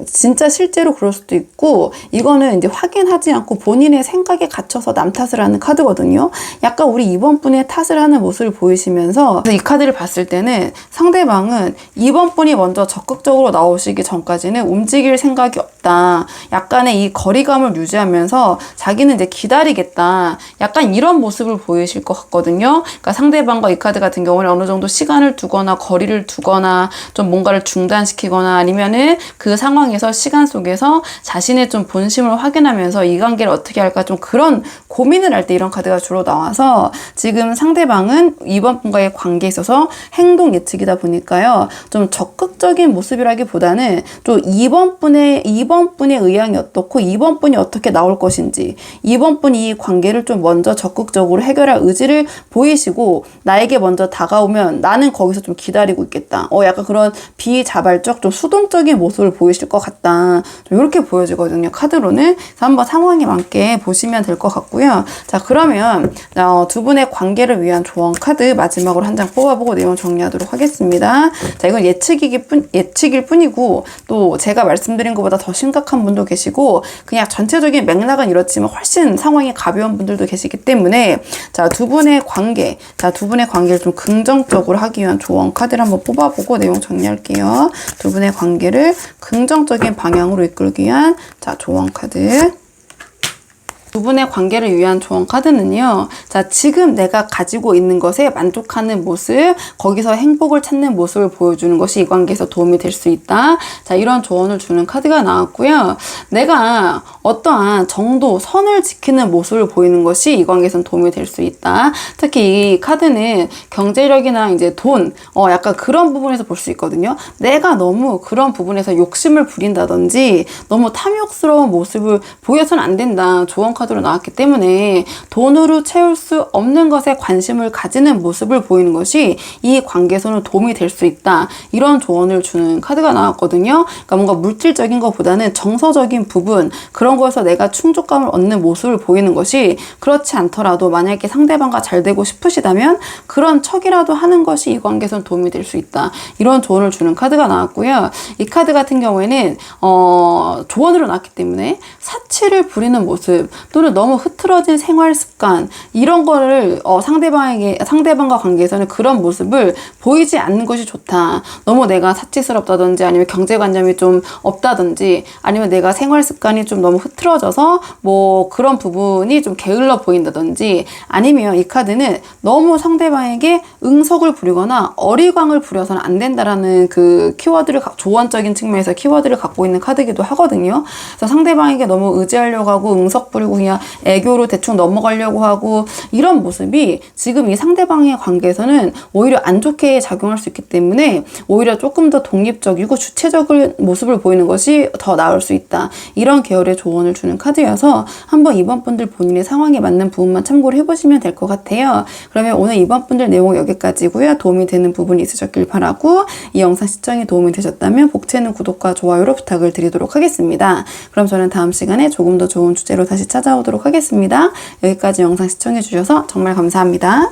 진짜 실제로 그럴 수도 있고, 이거는 이제 확인하지 않고 본인의 생각에 갇혀서 남 탓을 하는 카드거든요. 약간 우리 이번 분의 탓을 하는 모습을 보이시면서, 이 카드를 봤을 때는 상대방은 이번 분이 먼저 적극적으로 나오시기 전까지는 움직일 생각이 없다. 약간의 이 거리감을 유지하면서 자기는 이제 기다리겠다. 약간 이런 모습을 보이실 것 같거든요. 그러니까 상대방과 이 카드 같은 경우는 어느 정도 시간을 두거나 거리를 두거나 좀 뭔가를 중단시키거나, 아니면은 그 상황에서 시간 속에서 자신의 좀 본심을 확인하면서 이 관계를 어떻게 할까, 좀 그런 고민을 할 때 이런 카드가 주로 나와서, 지금 상대방은 이번 분과의 관계에 있어서 행동 예측이다 보니까요. 좀 적극적인 모습이라기보다는 또 이번 분의 의향이 어떻고 이번 분이 어떻게 나올 것인지, 이번 분이 이 관계를 좀 먼저 적극적으로 해결할 의지를 보이시고 나에게 먼저 다가오면 나는 거기서 좀 기다리고 있겠다. 약간 그런 비자발적 좀 수동적인 모습을 보이실 것 같다. 좀 이렇게 보여지거든요. 카드로는. 그래서 한번 상황에 맞게 보시면 될 것 같고요. 자, 그러면 두 분의 관계를 위한 조언 카드 마지막으로 한 장 뽑아보고 내용 정리하도록 하겠습니다. 자, 이건 예측일 뿐이고, 또 제가 말씀드린 것보다 더 심각한 분도 계시고, 그냥 전체적인 맥락은 이렇지만 훨씬 상황이 가벼운 분들도 계시기 때문에, 두 분의 관계를 좀 긍정적으로 하기 위한 조언 카드를 한번 뽑아보고 내용 정리할게요. 두 분의 관계를 긍정적인 방향으로 이끌기 위한 조언 카드. 두 분의 관계를 위한 조언 카드는요. 자, 지금 내가 가지고 있는 것에 만족하는 모습, 거기서 행복을 찾는 모습을 보여주는 것이 이 관계에서 도움이 될 수 있다. 자, 이런 조언을 주는 카드가 나왔고요. 내가 어떠한 정도, 선을 지키는 모습을 보이는 것이 이 관계에서는 도움이 될 수 있다. 특히 이 카드는 경제력이나 이제 돈, 약간 그런 부분에서 볼 수 있거든요. 내가 너무 그런 부분에서 욕심을 부린다든지 너무 탐욕스러운 모습을 보여서는 안 된다. 조언 카드 카드로 나왔기 때문에 돈으로 채울 수 없는 것에 관심을 가지는 모습을 보이는 것이 이 관계에서는 도움이 될 수 있다. 이런 조언을 주는 카드가 나왔거든요. 그러니까 뭔가 물질적인 것보다는 정서적인 부분, 그런 거에서 내가 충족감을 얻는 모습을 보이는 것이, 그렇지 않더라도 만약에 상대방과 잘 되고 싶으시다면 그런 척이라도 하는 것이 이 관계에서는 도움이 될 수 있다. 이런 조언을 주는 카드가 나왔고요. 이 카드 같은 경우에는 조언으로 나왔기 때문에 사치를 부리는 모습, 또는 너무 흐트러진 생활 습관, 이런 거를 상대방과 관계에서는 그런 모습을 보이지 않는 것이 좋다. 너무 내가 사치스럽다든지, 아니면 경제관념이 좀 없다든지, 아니면 내가 생활 습관이 좀 너무 흐트러져서 뭐 그런 부분이 좀 게을러 보인다든지, 아니면 이 카드는 너무 상대방에게 응석을 부리거나 어리광을 부려서는 안 된다라는 그 키워드를, 조언적인 측면에서 키워드를 갖고 있는 카드이기도 하거든요. 그래서 상대방에게 너무 의지하려고 하고 응석 부리고 그냥 애교로 대충 넘어가려고 하고, 이런 모습이 지금 이 상대방의 관계에서는 오히려 안 좋게 작용할 수 있기 때문에 오히려 조금 더 독립적이고 주체적인 모습을 보이는 것이 더 나을 수 있다. 이런 계열의 조언을 주는 카드여서 한번 이번 분들 본인의 상황에 맞는 부분만 참고를 해보시면 될 것 같아요. 그러면 오늘 이번 분들 내용 여기까지고요. 도움이 되는 부분이 있으셨길 바라고, 이 영상 시청에 도움이 되셨다면 복채는 구독과 좋아요로 부탁을 드리도록 하겠습니다. 그럼 저는 다음 시간에 조금 더 좋은 주제로 다시 찾아오도록 하겠습니다. 여기까지 영상 시청해 주셔서 정말 감사합니다.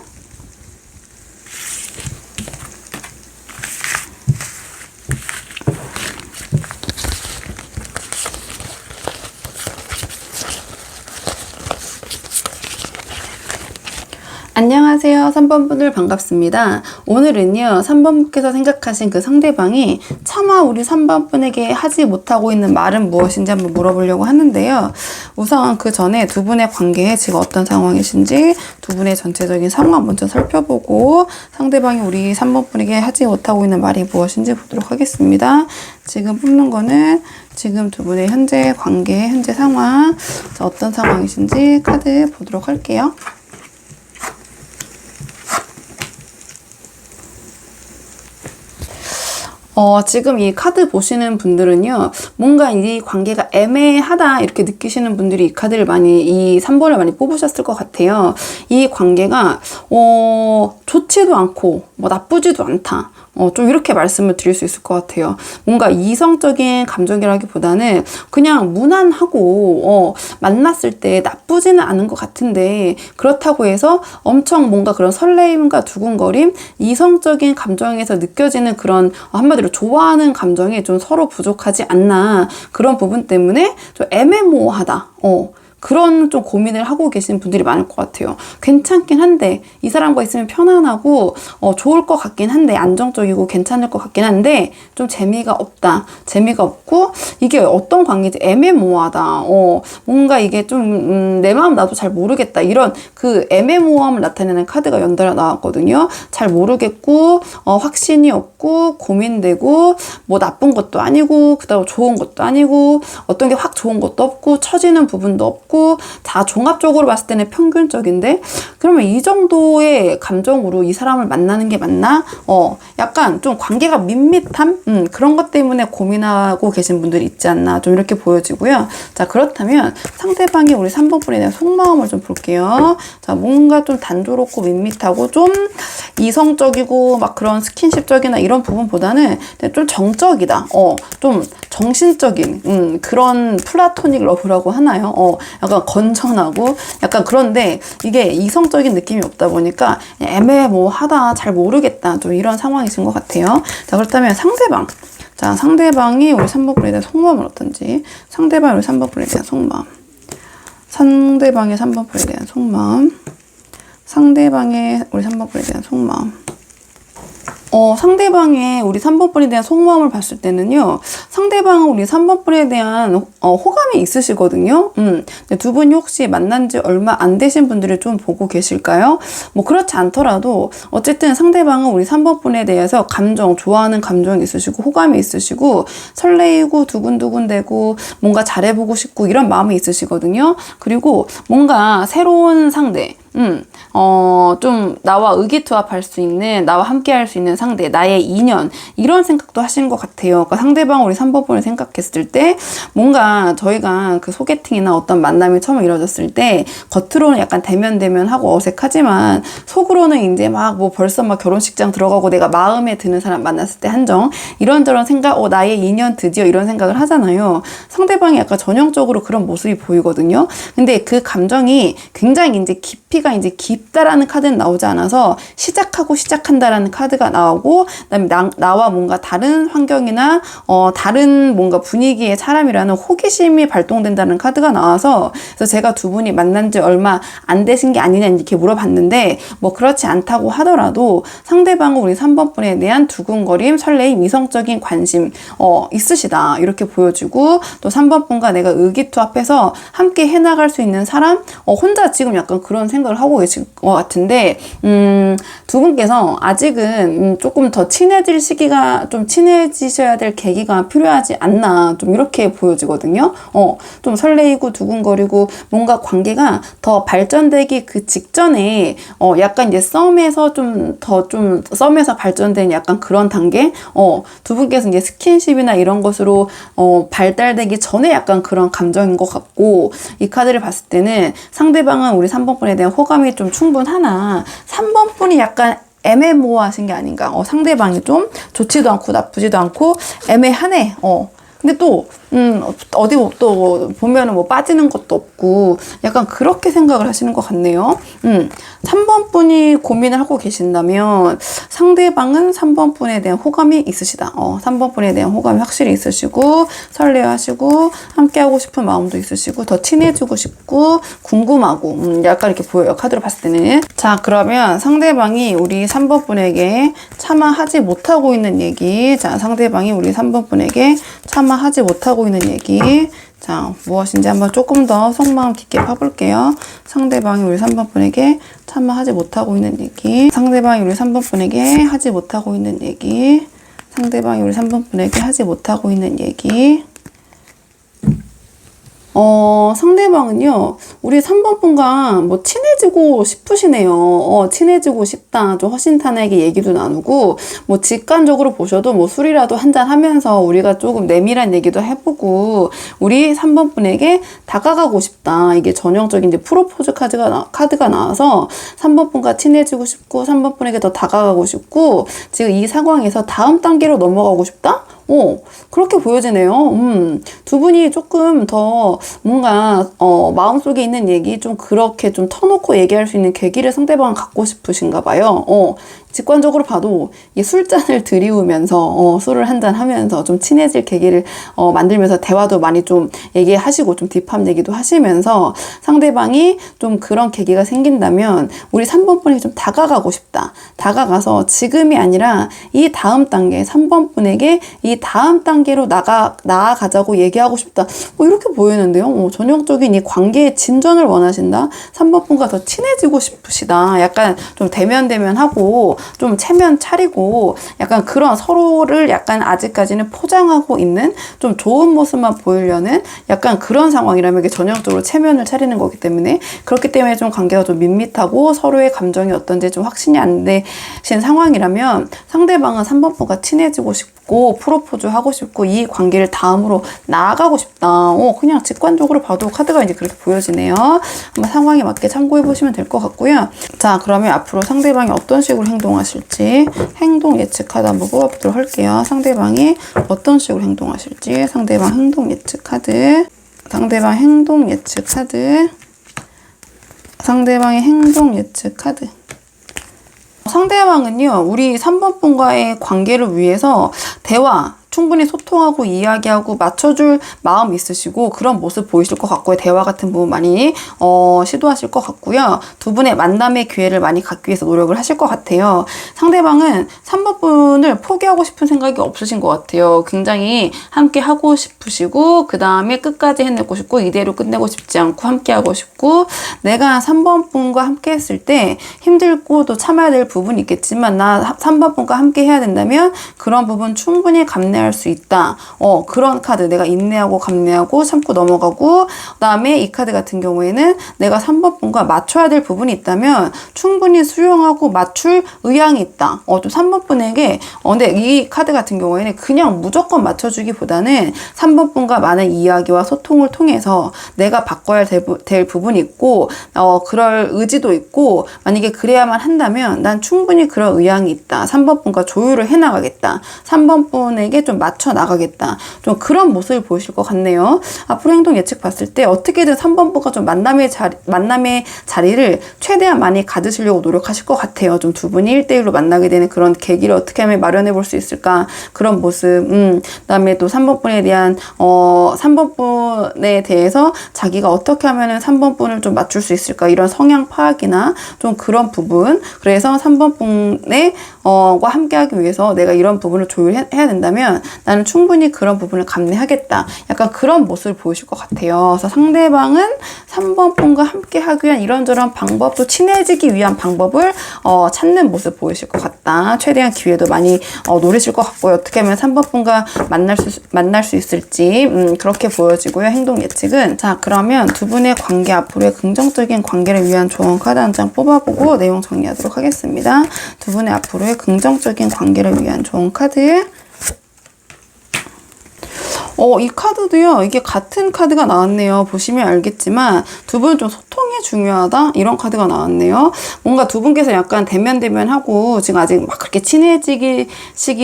안녕하세요. 3번 분들 반갑습니다. 오늘은요, 3번 분께서 생각하신 그 상대방이 차마 우리 3번 분에게 하지 못하고 있는 말은 무엇인지 한번 물어보려고 하는데요. 우선 그 전에 두 분의 관계에 지금 어떤 상황이신지 두 분의 전체적인 상황 먼저 살펴보고, 상대방이 우리 3번 분에게 하지 못하고 있는 말이 무엇인지 보도록 하겠습니다. 지금 뽑는 거는 지금 두 분의 현재 관계, 현재 상황, 어떤 상황이신지 카드 보도록 할게요. 지금 이 카드 보시는 분들은요, 뭔가 이 관계가 애매하다 이렇게 느끼시는 분들이 이 카드를 이 3번을 많이 뽑으셨을 것 같아요. 이 관계가 좋지도 않고 뭐 나쁘지도 않다. 좀 이렇게 말씀을 드릴 수 있을 것 같아요. 뭔가 이성적인 감정이라기보다는 그냥 무난하고 만났을 때 나쁘지는 않은 것 같은데, 그렇다고 해서 엄청 뭔가 그런 설레임과 두근거림, 이성적인 감정에서 느껴지는 그런 한마디로 좋아하는 감정이 좀 서로 부족하지 않나, 그런 부분 때문에 좀 애매모호하다. 그런 좀 고민을 하고 계신 분들이 많을 것 같아요. 괜찮긴 한데, 이 사람과 있으면 편안하고 좋을 것 같긴 한데, 안정적이고 괜찮을 것 같긴 한데 좀 재미가 없다. 재미가 없고 이게 어떤 관계인지 애매모호하다. 뭔가 이게 좀 내 마음 나도 잘 모르겠다. 이런 그 애매모호함을 나타내는 카드가 연달아 나왔거든요. 잘 모르겠고 확신이 없고 고민되고, 뭐 나쁜 것도 아니고 그다음 좋은 것도 아니고, 어떤 게 확 좋은 것도 없고 처지는 부분도 없고, 다 종합적으로 봤을 때는 평균적인데, 그러면 이 정도의 감정으로 이 사람을 만나는 게 맞나? 약간 좀 관계가 밋밋함? 그런 것 때문에 고민하고 계신 분들이 있지 않나, 좀 이렇게 보여지고요. 자, 그렇다면 상대방이 우리 3번 분에 대한 속마음을 좀 볼게요. 자, 뭔가 좀 단조롭고 밋밋하고 좀 이성적이고 막 그런 스킨십적이나 이런 부분보다는 좀 정적이다. 좀 정신적인 그런 플라토닉 러브라고 하나요? 약간 건전하고 약간, 그런데 이게 이성적인 느낌이 없다 보니까 애매모호하다, 잘 모르겠다, 좀 이런 상황이신 것 같아요. 자, 그렇다면 상대방. 자, 상대방이 우리 3번 분에 대한 속마음은 어떤지. 상대방이 우리 3번 분에 대한 속마음. 상대방의 3번 분에 대한 속마음. 상대방의 우리 3번 분에 대한 속마음. 상대방의 우리 3번 분에 대한 속마음을 봤을 때는요, 상대방은 우리 3번 분에 대한 호감이 있으시거든요. 두 분이 혹시 만난 지 얼마 안 되신 분들을 좀 보고 계실까요? 뭐 그렇지 않더라도 어쨌든 상대방은 우리 3번 분에 대해서 좋아하는 감정이 있으시고 호감이 있으시고 설레이고 두근두근대고 뭔가 잘해보고 싶고 이런 마음이 있으시거든요. 그리고 뭔가 새로운 상대, 좀 나와 의기투합할 수 있는, 나와 함께 할 수 있는 상대, 나의 인연, 이런 생각도 하시는 것 같아요. 그러니까 상대방 우리 3번분을 생각했을 때 뭔가 저희가 그 소개팅이나 어떤 만남이 처음 이루어졌을 때 겉으로는 약간 대면하고 어색하지만 속으로는 이제 막 뭐 벌써 막 결혼식장 들어가고 내가 마음에 드는 사람 만났을 때 한정, 이런저런 생각, 나의 인연 드디어, 이런 생각을 하잖아요. 상대방이 약간 전형적으로 그런 모습이 보이거든요. 근데 그 감정이 굉장히 이제 깊이가 이제 깊다라는 카드는 나오지 않아서 시작하고 시작한다라는 카드가 나오고, 그다음에 나와 뭔가 다른 환경이나 다른 뭔가 분위기의 사람이라는 호기심이 발동된다는 카드가 나와서, 그래서 제가 두 분이 만난 지 얼마 안 되신 게 아니냐 이렇게 물어봤는데, 뭐 그렇지 않다고 하더라도 상대방은 우리 3번 분에 대한 두근거림, 설레임, 이성적인 관심 있으시다, 이렇게 보여지고, 또 3번 분과 내가 의기투합해서 함께 해나갈 수 있는 사람, 혼자 지금 약간 그런 생각을 하고 계실 것 같은데, 두 분께서 아직은 조금 더 친해질 시기가, 좀 친해지셔야 될 계기가 필요하지 않나, 좀 이렇게 보여지거든요. 좀 설레이고 두근거리고 뭔가 관계가 더 발전되기 그 직전에 약간 이제 썸에서 썸에서 발전된 약간 그런 단계, 두 분께서 이제 스킨십이나 이런 것으로 발달되기 전에 약간 그런 감정인 것 같고, 이 카드를 봤을 때는 상대방은 우리 3번 분에 대한 호감이 좀 충분하나 3번 분이 약간 애매모호하신 게 아닌가. 상대방이 좀 좋지도 않고 나쁘지도 않고 애매하네. 근데 또 어디 또 보면은 뭐 빠지는 것도 없고 약간 그렇게 생각을 하시는 것 같네요. 3번 분이 고민을 하고 계신다면 상대방은 3번 분에 대한 호감이 있으시다. 3번 분에 대한 호감이 확실히 있으시고, 설레하시고 함께하고 싶은 마음도 있으시고, 더 친해지고 싶고 궁금하고, 약간 이렇게 보여요, 카드로 봤을 때는. 자, 그러면 상대방이 우리 3번 분에게 차마 하지 못하고 있는 얘기, 자, 상대방이 우리 3번 분에게 차마 하지 못하고 있는 얘기, 자, 무엇인지 한번 조금 더 속마음 깊게 파볼게요. 상대방이 우리 3번 분에게 차마 하지 못하고 있는 얘기, 상대방이 우리 3번 분에게 하지 못하고 있는 얘기, 상대방이 우리 3번 분에게 하지 못하고 있는 얘기. 상대방은요, 우리 3번 분과 뭐 친해지고 싶으시네요. 친해지고 싶다. 좀 허심탄회하게 얘기도 나누고, 뭐 직관적으로 보셔도 뭐 술이라도 한잔 하면서 우리가 조금 내밀한 얘기도 해보고, 우리 3번 분에게 다가가고 싶다. 이게 전형적인 이제 프로포즈 카드가 나와서 3번 분과 친해지고 싶고, 3번 분에게 더 다가가고 싶고, 지금 이 상황에서 다음 단계로 넘어가고 싶다? 그렇게 보여지네요. 두 분이 조금 더 뭔가 마음속에 있는 얘기 좀 그렇게 좀 터놓고 얘기할 수 있는 계기를 상대방은 갖고 싶으신가 봐요. 직관적으로 봐도 이 술잔을 들이우면서 술을 한잔 하면서 좀 친해질 계기를 만들면서 대화도 많이 좀 얘기하시고 좀 딥한 얘기도 하시면서 상대방이 좀 그런 계기가 생긴다면 우리 3번 분에게 좀 다가가고 싶다. 다가가서 지금이 아니라 이 다음 단계, 3번 분에게 이 다음 단계로 나아가자고 얘기하고 싶다. 이렇게 보이는데요. 전형적인 이 관계의 진전을 원하신다. 3번 분과 더 친해지고 싶으시다. 약간 좀 대면하고 좀 체면 차리고 약간 그런 서로를 약간 아직까지는 포장하고 있는 좀 좋은 모습만 보이려는 약간 그런 상황이라면 이게 전형적으로 체면을 차리는 거기 때문에, 그렇기 때문에 좀 관계가 좀 밋밋하고 서로의 감정이 어떤지 좀 확신이 안 되신 상황이라면 상대방은 3번 분과 친해지고 싶고 프로포즈 하고 싶고 이 관계를 다음으로 나아가고 싶다. 그냥 직관적으로 봐도 카드가 이제 그렇게 보여지네요. 한번 상황에 맞게 참고해 보시면 될 것 같고요. 자, 그러면 앞으로 상대방이 어떤 식으로 행동하실지 행동 예측 카드 한번 뽑아보도록 할게요. 상대방이 어떤 식으로 행동하실지 상대방 행동 예측 카드, 상대방 행동 예측 카드, 상대방의 행동 예측 카드. 상대방은요, 우리 3번 분과의 관계를 위해서 대화, 충분히 소통하고 이야기하고 맞춰줄 마음 있으시고 그런 모습 보이실 것 같고요. 대화 같은 부분 많이 시도하실 것 같고요. 두 분의 만남의 기회를 많이 갖기 위해서 노력을 하실 것 같아요. 상대방은 3번 분을 포기하고 싶은 생각이 없으신 것 같아요. 굉장히 함께 하고 싶으시고 그 다음에 끝까지 해내고 싶고 이대로 끝내고 싶지 않고 함께 하고 싶고, 내가 3번 분과 함께 했을 때 힘들고 또 참아야 될 부분이 있겠지만 나 3번 분과 함께 해야 된다면 그런 부분 충분히 감내할 인내할 수 있다. 그런 카드. 내가 인내하고 감내하고 참고 넘어가고, 그다음에 이 카드 같은 경우에는 내가 3번 분과 맞춰야 될 부분이 있다면 충분히 수용하고 맞출 의향이 있다. 좀 3번 분에게 근데 이 카드 같은 경우에는 그냥 무조건 맞춰주기보다는 3번 분과 많은 이야기와 소통을 통해서 내가 바꿔야 될 부분이 있고 그럴 의지도 있고, 만약에 그래야만 한다면 난 충분히 그럴 의향이 있다. 3번 분과 조율을 해나가겠다. 3번 분에게 좀 맞춰 나가겠다. 좀 그런 모습을 보이실 것 같네요. 앞으로 행동 예측 봤을 때 어떻게든 3번 분과 좀 만남의 자리를 최대한 많이 가지시려고 노력하실 것 같아요. 좀 두 분이 1대1로 만나게 되는 그런 계기를 어떻게 하면 마련해 볼 수 있을까, 그런 모습. 그다음에 또 3번 분에 대한 3번 분에 대해서 자기가 어떻게 하면은 3번 분을 좀 맞출 수 있을까, 이런 성향 파악이나 좀 그런 부분. 그래서 3번 분의 과 함께하기 위해서 내가 이런 부분을 조율해야 된다면 나는 충분히 그런 부분을 감내하겠다. 약간 그런 모습을 보이실 것 같아요. 그래서 상대방은 3번 분과 함께하기 위한 이런저런 방법, 또 친해지기 위한 방법을 찾는 모습 보이실 것 같다. 최대한 기회도 많이 노리실 것 같고요. 어떻게 하면 3번 분과 만날 수 있을지 그렇게 보여지고요. 행동 예측은. 자, 그러면 두 분의 관계, 앞으로의 긍정적인 관계를 위한 조언 카드 한 장 뽑아보고 내용 정리하도록 하겠습니다. 두 분의 앞으로의 긍정적인 관계를 위한 조언 카드. 이 카드도요, 이게 같은 카드가 나왔네요. 보시면 알겠지만 두 분 좀 소통이 중요하다, 이런 카드가 나왔네요. 뭔가 두 분께서 약간 대면하고 지금 아직 막 그렇게 친해지기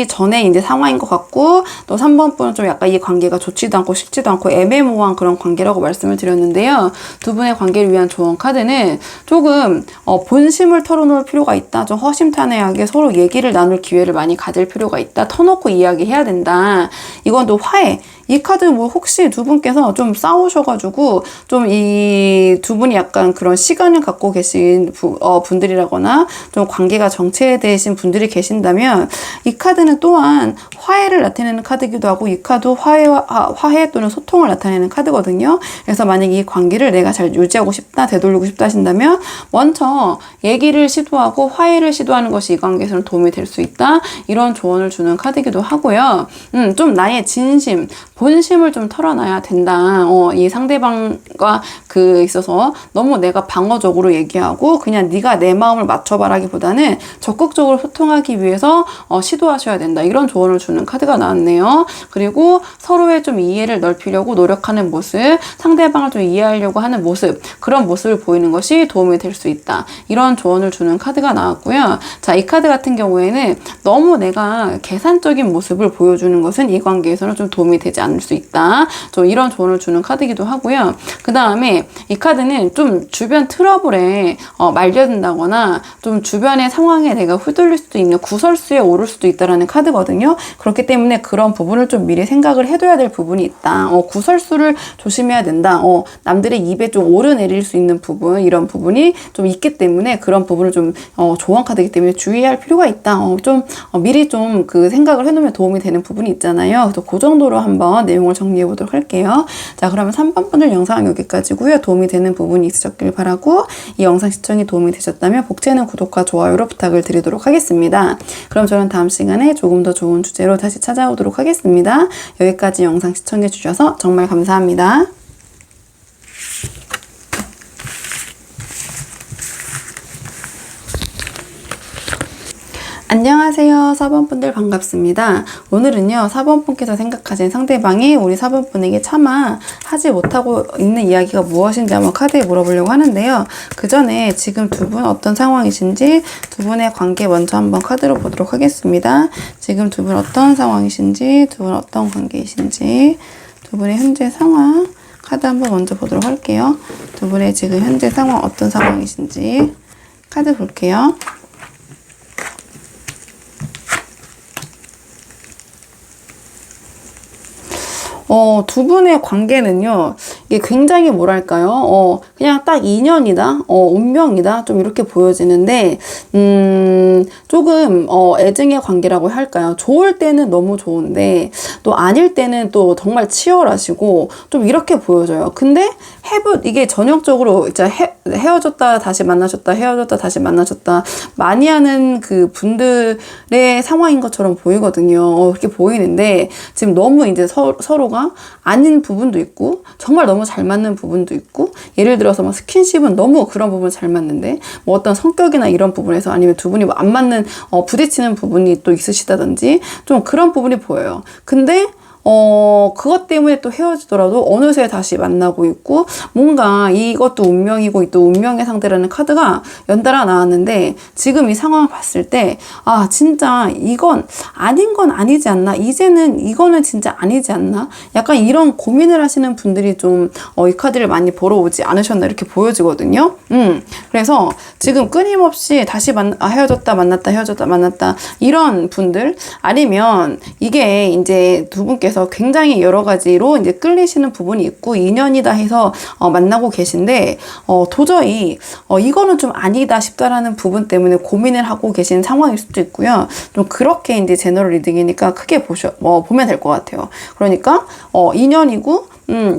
전에 이제 상황인 것 같고, 또 3번 분은 좀 약간 이 관계가 좋지도 않고 쉽지도 않고 애매모호한 그런 관계라고 말씀을 드렸는데요. 두 분의 관계를 위한 조언 카드는 조금 본심을 털어놓을 필요가 있다. 좀 허심탄회하게 서로 얘기를 나눌 기회를 많이 가질 필요가 있다. 터놓고 이야기해야 된다. 이건 또 화해. 이 카드 혹시 두 분께서 좀 싸우셔가지고 좀 이 두 분이 약간 그런 시간을 갖고 계신 분들이라거나 좀 관계가 정체되신 분들이 계신다면 이 카드는 또한 화해를 나타내는 카드이기도 하고, 이 카드 화해 또는 소통을 나타내는 카드거든요. 그래서 만약에 이 관계를 내가 잘 유지하고 싶다, 되돌리고 싶다 하신다면 먼저 얘기를 시도하고 화해를 시도하는 것이 이 관계에서는 도움이 될 수 있다. 이런 조언을 주는 카드이기도 하고요. 좀 나의 진심, 본심을 좀 털어놔야 된다. 이 상대방과 있어서 너무 내가 방어적으로 얘기하고 그냥 네가 내 마음을 맞춰봐라기보다는 적극적으로 소통하기 위해서 시도하셔야 된다. 이런 조언을 주는 카드가 나왔네요. 그리고 서로의 좀 이해를 넓히려고 노력하는 모습, 상대방을 좀 이해하려고 하는 모습, 그런 모습을 보이는 것이 도움이 될 수 있다. 이런 조언을 주는 카드가 나왔고요. 자, 이 카드 같은 경우에는 너무 내가 계산적인 모습을 보여주는 것은 이 관계에서는 좀 도움이 되지 않을 수 있다. 좀 이런 조언을 주는 카드이기도 하고요. 그 다음에 이 카드는 좀 주변 트러블에 말려든다거나 좀 주변의 상황에 내가 휘둘릴 수도 있는 구설수에 오를 수도 있다라는 카드거든요. 그렇기 때문에 그런 부분을 좀 미리 생각을 해둬야 될 부분이 있다. 구설수를 조심해야 된다. 남들의 입에 좀 오르내릴 수 있는 부분, 이런 부분이 좀 있기 때문에 그런 부분을 좀 조언 카드이기 때문에 주의할 필요가 있다. 좀 미리 좀 그 생각을 해놓으면 도움이 되는 부분이 있잖아요. 그래서 그 정도로 한번 내용을 정리해 보도록 할게요. 자, 그러면 3번 분들 영상은 여기까지고요. 도움이 되는 부분이 있으셨길 바라고, 이 영상 시청이 도움이 되셨다면 복채는 구독과 좋아요로 부탁을 드리도록 하겠습니다. 그럼 저는 다음 시간에 조금 더 좋은 주제로 다시 찾아오도록 하겠습니다. 여기까지 영상 시청해 주셔서 정말 감사합니다. 안녕하세요. 4번 분들 반갑습니다. 오늘은요, 4번 분께서 생각하신 상대방이 우리 4번 분에게 차마 하지 못하고 있는 이야기가 무엇인지 한번 카드에 물어보려고 하는데요. 그 전에 지금 두 분 어떤 상황이신지, 두 분의 관계 먼저 한번 카드로 보도록 하겠습니다. 지금 두 분 어떤 상황이신지, 두 분 어떤 관계이신지, 두 분의 현재 상황 카드 한번 먼저 보도록 할게요. 두 분의 지금 현재 상황 어떤 상황이신지 카드 볼게요. 두 분의 관계는요, 이게 굉장히 뭐랄까요? 그냥 딱 인연이다, 운명이다, 좀 이렇게 보여지는데, 조금, 애증의 관계라고 할까요? 좋을 때는 너무 좋은데, 또 아닐 때는 또 정말 치열하시고, 좀 이렇게 보여져요. 근데, 이게 전형적으로 이제 헤어졌다, 다시 만나셨다, 헤어졌다, 다시 만나셨다, 많이 하는 그 분들의 상황인 것처럼 보이거든요. 그렇게 보이는데, 지금 너무 이제 서로가 아닌 부분도 있고, 정말 너무 잘 맞는 부분도 있고, 예를 들어서 막 스킨십은 너무 그런 부분 잘 맞는데, 뭐 어떤 성격이나 이런 부분에서 아니면 두 분이 뭐 안 맞는, 부딪히는 부분이 또 있으시다든지, 좀 그런 부분이 보여요. 근데, 그것 때문에 또 헤어지더라도 어느새 다시 만나고 있고, 뭔가 이것도 운명이고 또 운명의 상대라는 카드가 연달아 나왔는데, 지금 이 상황을 봤을 때, 아, 진짜 이건 아닌 건 아니지 않나? 이제는 이거는 진짜 아니지 않나? 약간 이런 고민을 하시는 분들이 좀, 이 카드를 많이 보러 오지 않으셨나? 이렇게 보여지거든요. 그래서 지금 끊임없이 다시 헤어졌다, 만났다, 헤어졌다, 만났다. 이런 분들, 아니면 이게 이제 두 분께서 굉장히 여러 가지로 이제 끌리시는 부분이 있고 인연이다 해서 만나고 계신데 도저히 이거는 좀 아니다 싶다라는 부분 때문에 고민을 하고 계신 상황일 수도 있고요. 좀 그렇게 이제 제너럴 리딩이니까 크게 보면 될 것 같아요. 그러니까 인연이고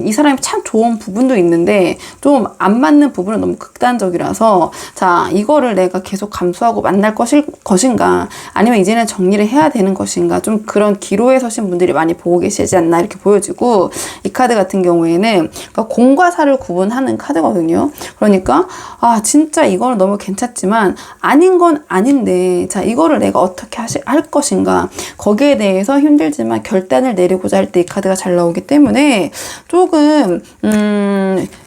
이 사람이 참 좋은 부분도 있는데 좀 안 맞는 부분은 너무 극단적이라서 자, 이거를 내가 계속 감수하고 만날 것인가 아니면 이제는 정리를 해야 되는 것인가 좀 그런 기로에 서신 분들이 많이 보고 계시지 않나 이렇게 보여지고 이 카드 같은 경우에는 그러니까 공과 사를 구분하는 카드거든요. 그러니까 아 진짜 이거는 너무 괜찮지만 아닌 건 아닌데 자 이거를 내가 어떻게 할 것인가 거기에 대해서 힘들지만 결단을 내리고자 할 때 이 카드가 잘 나오기 때문에 조금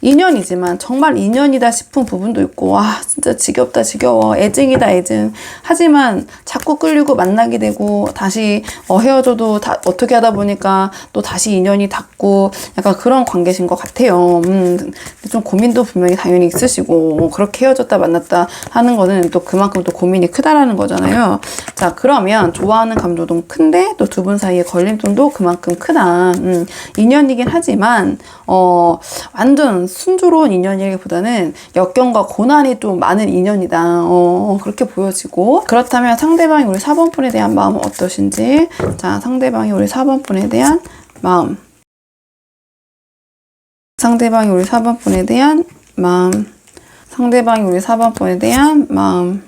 인연이지만 정말 인연이다 싶은 부분도 있고 와 진짜 지겹다 지겨워 애증이다 애증 하지만 자꾸 끌리고 만나게 되고 다시 헤어져도 어떻게 하다 보니까 또 다시 인연이 닿고 약간 그런 관계신 것 같아요. 좀 고민도 분명히 당연히 있으시고 그렇게 헤어졌다 만났다 하는 거는 또 그만큼 또 고민이 크다라는 거잖아요. 자 그러면 좋아하는 감정도 큰데 또 두 분 사이의 걸림돌도 그만큼 크다. 인연이긴 하지만 완전 순조로운 인연이기보다는 역경과 고난이 좀 많은 인연이다. 그렇게 보여지고 그렇다면 상대방이 우리 4번 분에 대한 마음은 어떠신지 자 상대방이 우리 4번 분에 대한 마음 상대방이 우리 4번 분에 대한 마음 상대방이 우리 4번 분에 대한 마음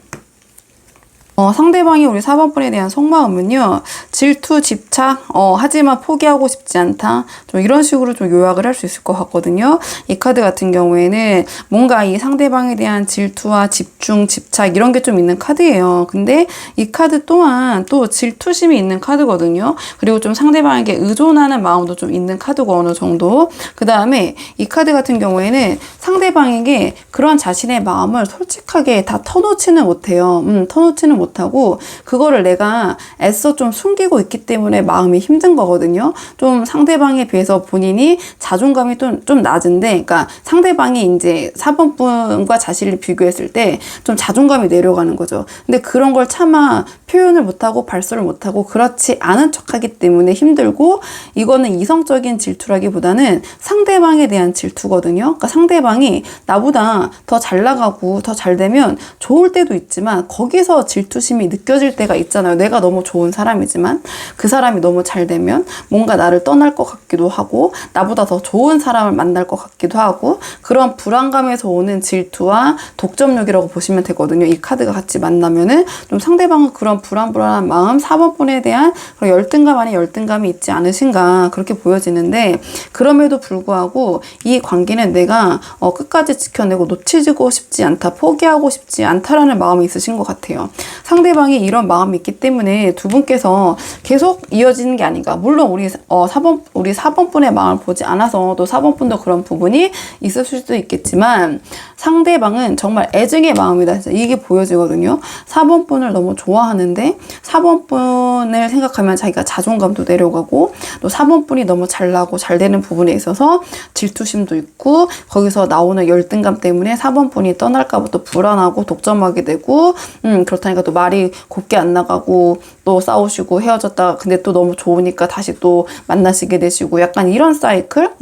상대방이 우리 4번 분에 대한 속마음은요, 질투, 집착, 하지만 포기하고 싶지 않다. 좀 이런 식으로 좀 요약을 할 수 있을 것 같거든요. 이 카드 같은 경우에는 뭔가 이 상대방에 대한 질투와 집중, 집착 이런 게 좀 있는 카드예요. 근데 이 카드 또한 또 질투심이 있는 카드거든요. 그리고 좀 상대방에게 의존하는 마음도 좀 있는 카드고 어느 정도. 그 다음에 이 카드 같은 경우에는 상대방에게 그런 자신의 마음을 솔직하게 다 터놓지는 못해요. 터놓지는 못하고 그거를 내가 애써 좀 숨기고 있기 때문에 마음이 힘든 거거든요. 좀 상대방에 비해서 본인이 자존감이 좀 낮은데 그러니까 상대방이 이제 4번 분과 자신을 비교했을 때 좀 자존감이 내려가는 거죠. 근데 그런 걸 차마 표현을 못하고 발설을 못하고 그렇지 않은 척하기 때문에 힘들고 이거는 이성적인 질투라기보다는 상대방에 대한 질투거든요. 그러니까 상대방이 나보다 더 잘 나가고 더 잘 되면 좋을 때도 있지만 거기서 질투심이 느껴질 때가 있잖아요. 내가 너무 좋은 사람이지만 그 사람이 너무 잘 되면 뭔가 나를 떠날 것 같기도 하고 나보다 더 좋은 사람을 만날 것 같기도 하고 그런 불안감에서 오는 질투와 독점욕이라고 보시면 되거든요. 이 카드가 같이 만나면은 좀 상대방은 그런 불안한 마음 4번 분에 대한 그런 열등감 아닌 열등감이 있지 않으신가 그렇게 보여지는데 그럼에도 불구하고 이 관계는 내가 끝까지 지켜내고 놓치고 싶지 않다 포기하고 싶지 않다라는 마음이 있으신 것 같아요. 상대방이 이런 마음이 있기 때문에 두 분께서 계속 이어지는 게 아닌가. 물론 우리 4번 분의 마음을 보지 않아서 또 4번 분도 그런 부분이 있을 수도 있겠지만 상대방은 정말 애증의 마음이다. 이게 보여지거든요. 4번 분을 너무 좋아하는데 4번 분을 생각하면 자기가 자존감도 내려가고 또 4번 분이 너무 잘나고 잘 되는 부분에 있어서 질투심도 있고 거기서 나오는 열등감 때문에 4번 분이 떠날까 봐 또 불안하고 독점하게 되고 그렇다니까 또 말이 곱게 안 나가고 또 싸우시고 헤어졌다가 근데 또 너무 좋으니까 다시 또 만나시게 되시고 약간 이런 사이클?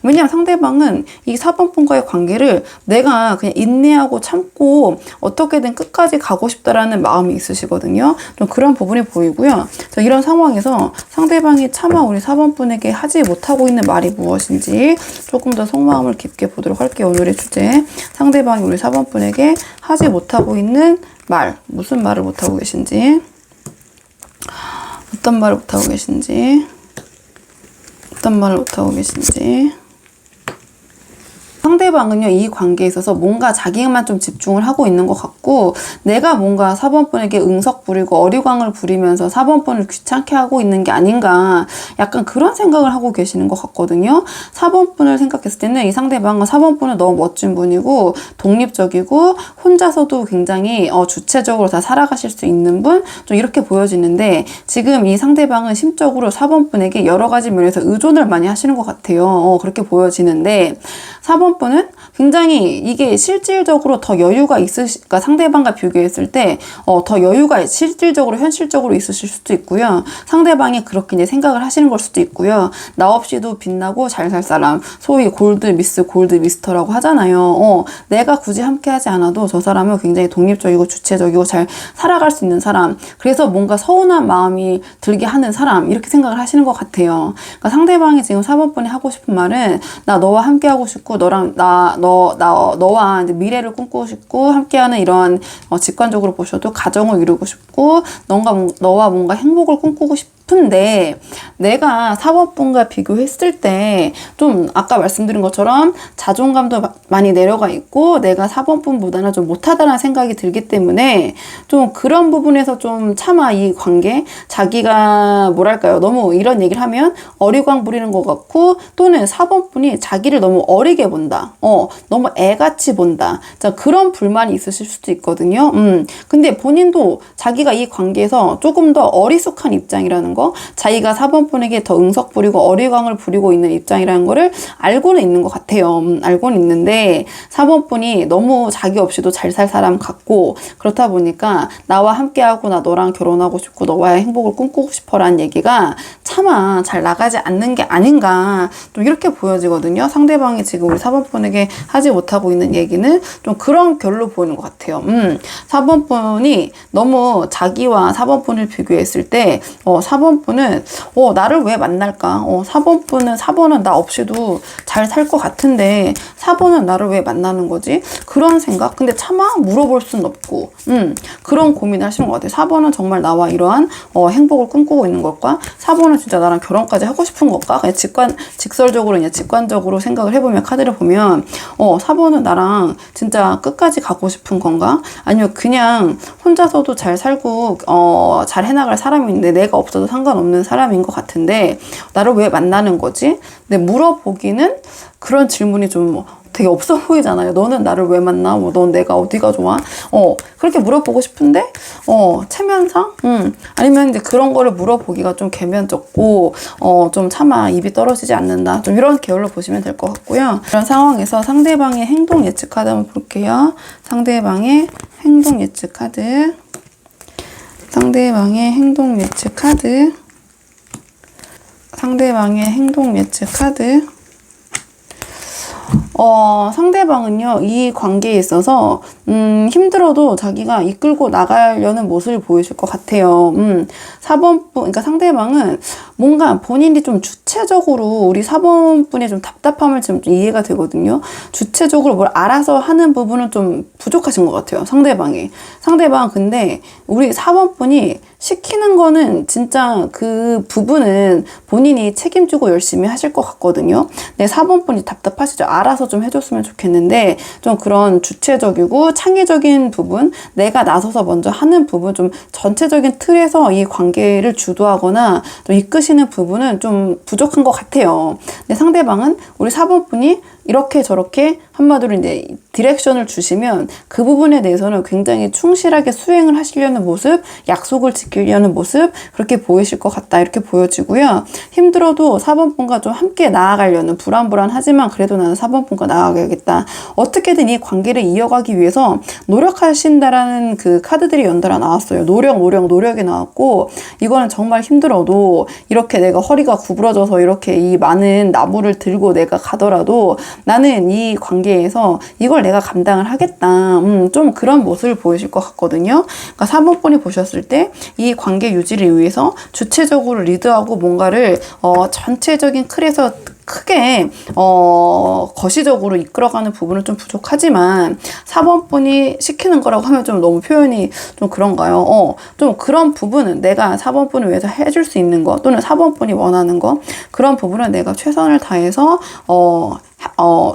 왜냐면 상대방은 이 4번 분과의 관계를 내가 그냥 인내하고 참고 어떻게든 끝까지 가고 싶다라는 마음이 있으시거든요. 좀 그런 부분이 보이고요. 자, 이런 상황에서 상대방이 차마 우리 4번 분에게 하지 못하고 있는 말이 무엇인지 조금 더 속마음을 깊게 보도록 할게요. 오늘의 주제. 상대방이 우리 4번 분에게 하지 못하고 있는 말. 무슨 말을 못하고 계신지. 어떤 말을 못하고 계신지. 어떤 말을 못하고 계신지. 상대방은요, 이 관계에 있어서 뭔가 자기만 좀 집중을 하고 있는 것 같고, 내가 뭔가 4번 분에게 응석 부리고 어리광을 부리면서 4번 분을 귀찮게 하고 있는 게 아닌가, 약간 그런 생각을 하고 계시는 것 같거든요. 4번 분을 생각했을 때는 이 상대방은 4번 분은 너무 멋진 분이고, 독립적이고, 혼자서도 굉장히 주체적으로 다 살아가실 수 있는 분, 좀 이렇게 보여지는데, 지금 이 상대방은 심적으로 4번 분에게 여러 가지 면에서 의존을 많이 하시는 것 같아요. 그렇게 보여지는데, 4번 분은 굉장히 이게 실질적으로 더 여유가 그러니까 상대방과 비교했을 때 더 여유가 실질적으로 현실적으로 있으실 수도 있고요. 상대방이 그렇게 이제 생각을 하시는 걸 수도 있고요. 나 없이도 빛나고 잘 살 사람, 소위 골드 미스, 골드 미스터라고 하잖아요. 내가 굳이 함께하지 않아도 저 사람은 굉장히 독립적이고 주체적이고 잘 살아갈 수 있는 사람. 그래서 뭔가 서운한 마음이 들게 하는 사람, 이렇게 생각을 하시는 것 같아요. 그러니까 상대방이 지금 4번 분이 하고 싶은 말은 나 너와 함께하고 싶고 너랑 너와 이제 미래를 꿈꾸고 싶고 함께하는 이런 직관적으로 보셔도 가정을 이루고 싶고 너와 뭔가 행복을 꿈꾸고 싶은데 내가 4번 분과 비교했을 때 좀 아까 말씀드린 것처럼 자존감도 많이 내려가 있고 내가 4번 분보다는 좀 못하다는 생각이 들기 때문에 좀 그런 부분에서 좀 차마 이 관계 자기가 뭐랄까요, 너무 이런 얘기를 하면 어리광 부리는 것 같고 또는 4번 분이 자기를 너무 어리게 본다. 너무 애같이 본다. 자, 그런 불만이 있으실 수도 있거든요. 근데 본인도 자기가 이 관계에서 조금 더 어리숙한 입장이라는 거, 자기가 4번 분에게 더 응석 부리고 어리광을 부리고 있는 입장이라는 거를 알고는 있는 것 같아요. 알고는 있는데 4번 분이 너무 자기 없이도 잘 살 사람 같고 그렇다 보니까 나와 함께하고 나 너랑 결혼하고 싶고 너와의 행복을 꿈꾸고 싶어라는 얘기가 차마 잘 나가지 않는 게 아닌가, 좀 이렇게 보여지거든요. 상대방이 지금 우리 4번 분에게 하지 못하고 있는 얘기는 좀 그런 결로 보이는 것 같아요. 4번 분이 너무 자기와 4번 분을 비교했을 때 4번 분은 나를 왜 만날까? 4번은 나 없이도 잘 살 것 같은데 4번은 나를 왜 만나는 거지? 그런 생각? 근데 차마 물어볼 순 없고 그런 고민을 하시는 것 같아요. 4번은 정말 나와 이러한 행복을 꿈꾸고 있는 걸까? 4번은 진짜 나랑 결혼까지 하고 싶은 걸까? 그냥 직관적으로 생각을 해보면, 카드를 보면 4번은 나랑 진짜 끝까지 가고 싶은 건가? 아니면 그냥 혼자서도 잘 살고 잘 해나갈 사람인데 내가 없어도 상관없는 사람인 것 같은데 나를 왜 만나는 거지? 근데 물어보기는 그런 질문이 좀 되게 없어 보이잖아요. 너는 나를 왜 만나? 넌 내가 어디가 좋아? 그렇게 물어보고 싶은데, 체면상? 아니면 이제 그런 거를 물어보기가 좀 개면적고, 좀 차마 입이 떨어지지 않는다. 좀 이런 계열로 보시면 될 것 같고요. 이런 상황에서 상대방의 행동 예측 카드 한번 볼게요. 상대방의 행동 예측 카드. 상대방의 행동 예측 카드. 상대방의 행동 예측 카드. 상대방은요, 이 관계에 있어서, 힘들어도 자기가 이끌고 나가려는 모습을 보이실 것 같아요. 4번 분, 그러니까 상대방은 뭔가 본인이 좀 주체적으로 우리 4번 분의 좀 답답함을 좀 이해가 되거든요. 주체적으로 뭘 알아서 하는 부분은 좀 부족하신 것 같아요. 상대방은 근데 우리 4번 분이 시키는 거는 진짜 그 부분은 본인이 책임지고 열심히 하실 것 같거든요. 네, 4번 분이 답답하시죠. 알아서 좀 해줬으면 좋겠는데 좀 그런 주체적이고 창의적인 부분, 내가 나서서 먼저 하는 부분, 좀 전체적인 틀에서 이 관계를 주도하거나 좀 이끄시는 부분은 좀 부족한 것 같아요. 근데 상대방은 우리 4번 분이 이렇게 저렇게 한마디로 이제 디렉션을 주시면 그 부분에 대해서는 굉장히 충실하게 수행을 하시려는 모습, 약속을 지키려는 모습, 그렇게 보이실 것 같다. 이렇게 보여지고요. 힘들어도 4번 분과 좀 함께 나아가려는, 불안불안하지만 그래도 나는 4번 분과 나아가야겠다. 어떻게든 이 관계를 이어가기 위해서 노력하신다라는 그 카드들이 연달아 나왔어요. 노력이 나왔고, 이거는 정말 힘들어도 이렇게 내가 허리가 구부러져서 이렇게 이 많은 나무를 들고 내가 가더라도 나는 이 관계에서 이걸 내가 감당을 하겠다. 좀 그런 모습을 보이실 것 같거든요. 그러니까 4번 분이 보셨을 때 이 관계 유지를 위해서 주체적으로 리드하고 뭔가를 전체적인 틀에서 크게 거시적으로 이끌어가는 부분은 좀 부족하지만 4번 분이 시키는 거라고 하면 좀 너무 표현이 좀 그런가요? 좀 그런 부분은 내가 4번 분을 위해서 해줄 수 있는 거, 또는 4번 분이 원하는 거, 그런 부분은 내가 최선을 다해서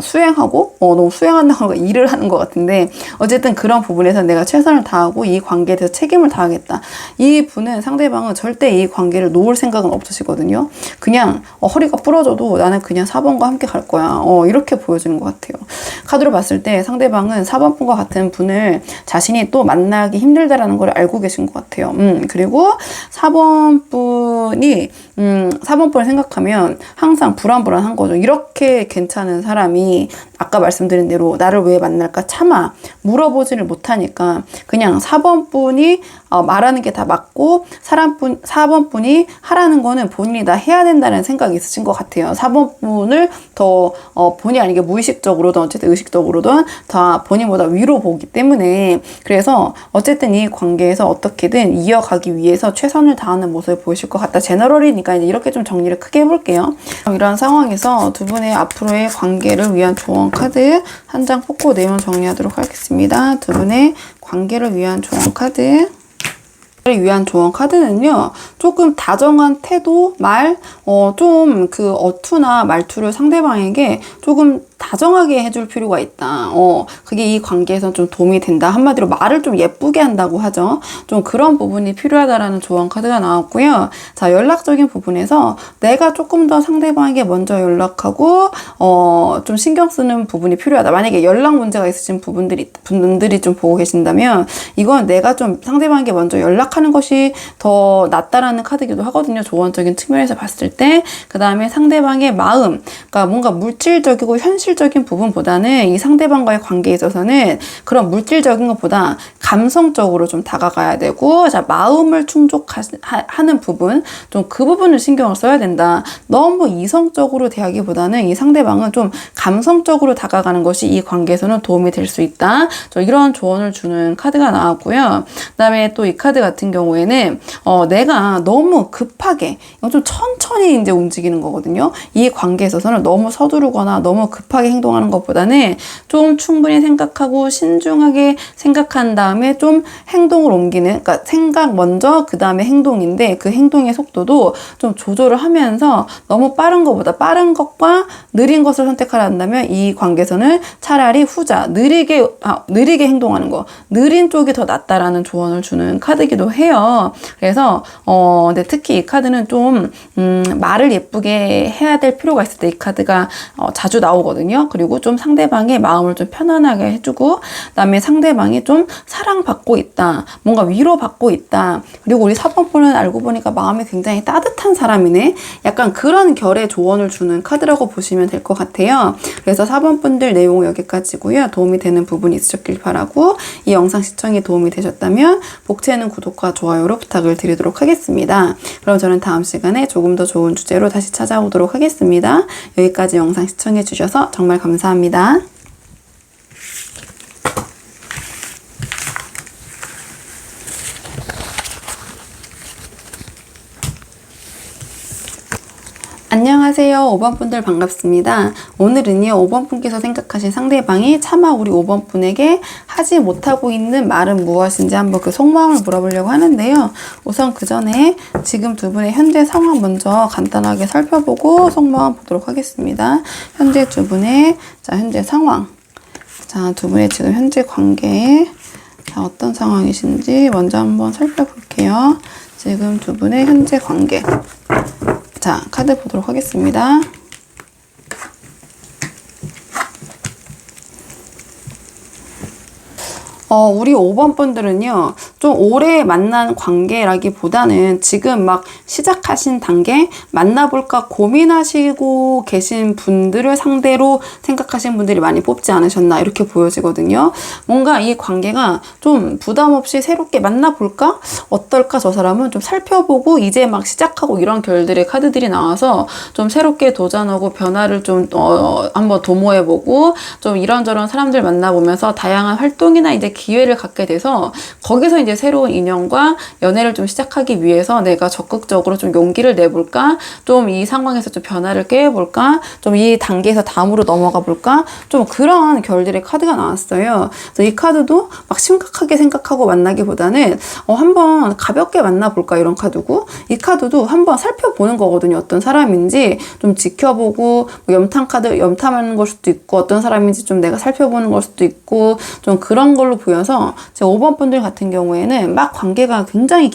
수행하고, 너무 수행한다고 하니까 일을 하는 것 같은데, 어쨌든 그런 부분에서 내가 최선을 다하고 이 관계에 대해서 책임을 다하겠다. 이 분은, 상대방은 절대 이 관계를 놓을 생각은 없으시거든요. 그냥 허리가 부러져도 나는 그냥 4번과 함께 갈 거야. 이렇게 보여지는 것 같아요. 카드로 봤을 때 상대방은 4번 분과 같은 분을 자신이 또 만나기 힘들다라는 걸 알고 계신 것 같아요. 그리고 4번 분이 4번 분을 생각하면 항상 불안한 거죠. 이렇게 괜찮은 사람이 아까 말씀드린 대로 나를 왜 만날까 참아 물어보지를 못하니까 그냥 4번 분이 말하는 게 다 맞고 4번 분이 하라는 거는 본인이 다 해야 된다는 생각이 있으신 것 같아요. 4번 분을 더 본의 아니게 무의식적으로든 어쨌든 의식적으로든 다 본인보다 위로 보기 때문에, 그래서 어쨌든 이 관계에서 어떻게든 이어가기 위해서 최선을 다하는 모습을 보이실 것 같다. 제너럴이니까 이제 이렇게 좀 정리를 크게 해볼게요. 이런 상황에서 두 분의 앞으로의 관계를 위한 조언 카드 한 장 뽑고 내용 정리하도록 하겠습니다. 두 분의 관계를 위한 조언 카드. 위한 조언 카드는요, 조금 다정한 태도, 좀 그 어투나 말투를 상대방에게 조금 다정하게 해줄 필요가 있다. 그게 이 관계에서 좀 도움이 된다. 한마디로 말을 좀 예쁘게 한다고 하죠. 좀 그런 부분이 필요하다라는 조언 카드가 나왔고요. 자, 연락적인 부분에서 내가 조금 더 상대방에게 먼저 연락하고, 좀 신경 쓰는 부분이 필요하다. 만약에 연락 문제가 있으신 분들이 좀 보고 계신다면, 이건 내가 좀 상대방에게 먼저 연락하는 것이 더 낫다라는 카드이기도 하거든요. 조언적인 측면에서 봤을 때. 그 다음에 상대방의 마음, 그러니까 뭔가 물질적이고 현실적인 부분보다는 이 상대방과의 관계에 있어서는 그런 물질적인 것보다 감성적으로 좀 다가가야 되고, 자, 마음을 충족하는 부분, 좀 그 부분을 신경을 써야 된다. 너무 이성적으로 대하기보다는 이 상대방은 좀 감성적으로 다가가는 것이 이 관계에서는 도움이 될 수 있다. 이런 조언을 주는 카드가 나왔고요. 그 다음에 또 이 카드 같은 경우에는 내가 너무 급하게, 이건 좀 천천히 이제 움직이는 거거든요. 이 관계에 있어서는 너무 서두르거나 너무 급하게 행동하는 것보다는 좀 충분히 생각하고 신중하게 생각한 다음에 좀 행동을 옮기는, 그러니까 생각 먼저 그 다음에 행동인데, 그 행동의 속도도 좀 조절을 하면서 너무 빠른 것과 느린 것을 선택하란다면 이 관계에서는 차라리 후자, 느리게 행동하는 거, 느린 쪽이 더 낫다라는 조언을 주는 카드이기도 해요. 그래서 근데 특히 이 카드는 좀 말을 예쁘게 해야 될 필요가 있을 때 이 카드가 자주 나오거든요. 그리고 좀 상대방의 마음을 좀 편안하게 해주고, 그다음에 상대방이 좀 사랑받고 있다, 뭔가 위로받고 있다. 그리고 우리 4번 분은 알고 보니까 마음이 굉장히 따뜻한 사람이네. 약간 그런 결의 조언을 주는 카드라고 보시면 될 것 같아요. 그래서 4번 분들 내용은 여기까지고요. 도움이 되는 부분이 있으셨길 바라고, 이 영상 시청이 도움이 되셨다면 복채는 구독과 좋아요로 부탁을 드리도록 하겠습니다. 그럼 저는 다음 시간에 조금 더 좋은 주제로 다시 찾아오도록 하겠습니다. 여기까지 영상 시청해 주셔서 정말 감사합니다. 안녕하세요. 5번 분들 반갑습니다. 오늘은요, 5번 분께서 생각하신 상대방이 차마 우리 5번 분에게 하지 못하고 있는 말은 무엇인지 한번 그 속마음을 물어보려고 하는데요. 우선 그 전에 지금 두 분의 현재 상황 먼저 간단하게 살펴보고 속마음 보도록 하겠습니다. 현재 두 분의 현재 상황. 자, 두 분의 지금 현재 관계에 어떤 상황이신지 먼저 한번 살펴볼게요. 지금 두 분의 현재 관계. 자, 카드 보도록 하겠습니다. 우리 5번 분들은요, 좀 오래 만난 관계라기보다는 지금 막 시작하신 단계, 만나볼까 고민하시고 계신 분들을 상대로 생각하신 분들이 많이 뽑지 않으셨나, 이렇게 보여지거든요. 뭔가 이 관계가 좀 부담 없이 새롭게 만나볼까? 어떨까? 저 사람은 좀 살펴보고 이제 막 시작하고 이런 결들의 카드들이 나와서 좀 새롭게 도전하고 변화를 좀, 한번 도모해보고 좀 이런저런 사람들 만나보면서 다양한 활동이나 이제 기회를 갖게 돼서 거기서 이제 새로운 인연과 연애를 좀 시작하기 위해서 내가 적극적으로 좀 용기를 내볼까? 좀 이 상황에서 좀 변화를 꾀해볼까? 좀 이 단계에서 다음으로 넘어가 볼까? 좀 그런 결들의 카드가 나왔어요. 그래서 이 카드도 막 심각하게 생각하고 만나기보다는 한번 가볍게 만나볼까? 이런 카드고, 이 카드도 한번 살펴보는 거거든요. 어떤 사람인지 좀 지켜보고, 뭐 염탐 카드, 염탐하는 걸 수도 있고, 어떤 사람인지 좀 내가 살펴보는 걸 수도 있고, 좀 그런 걸로 보여서 제 5번 분들 같은 경우에는 막 관계가 굉장히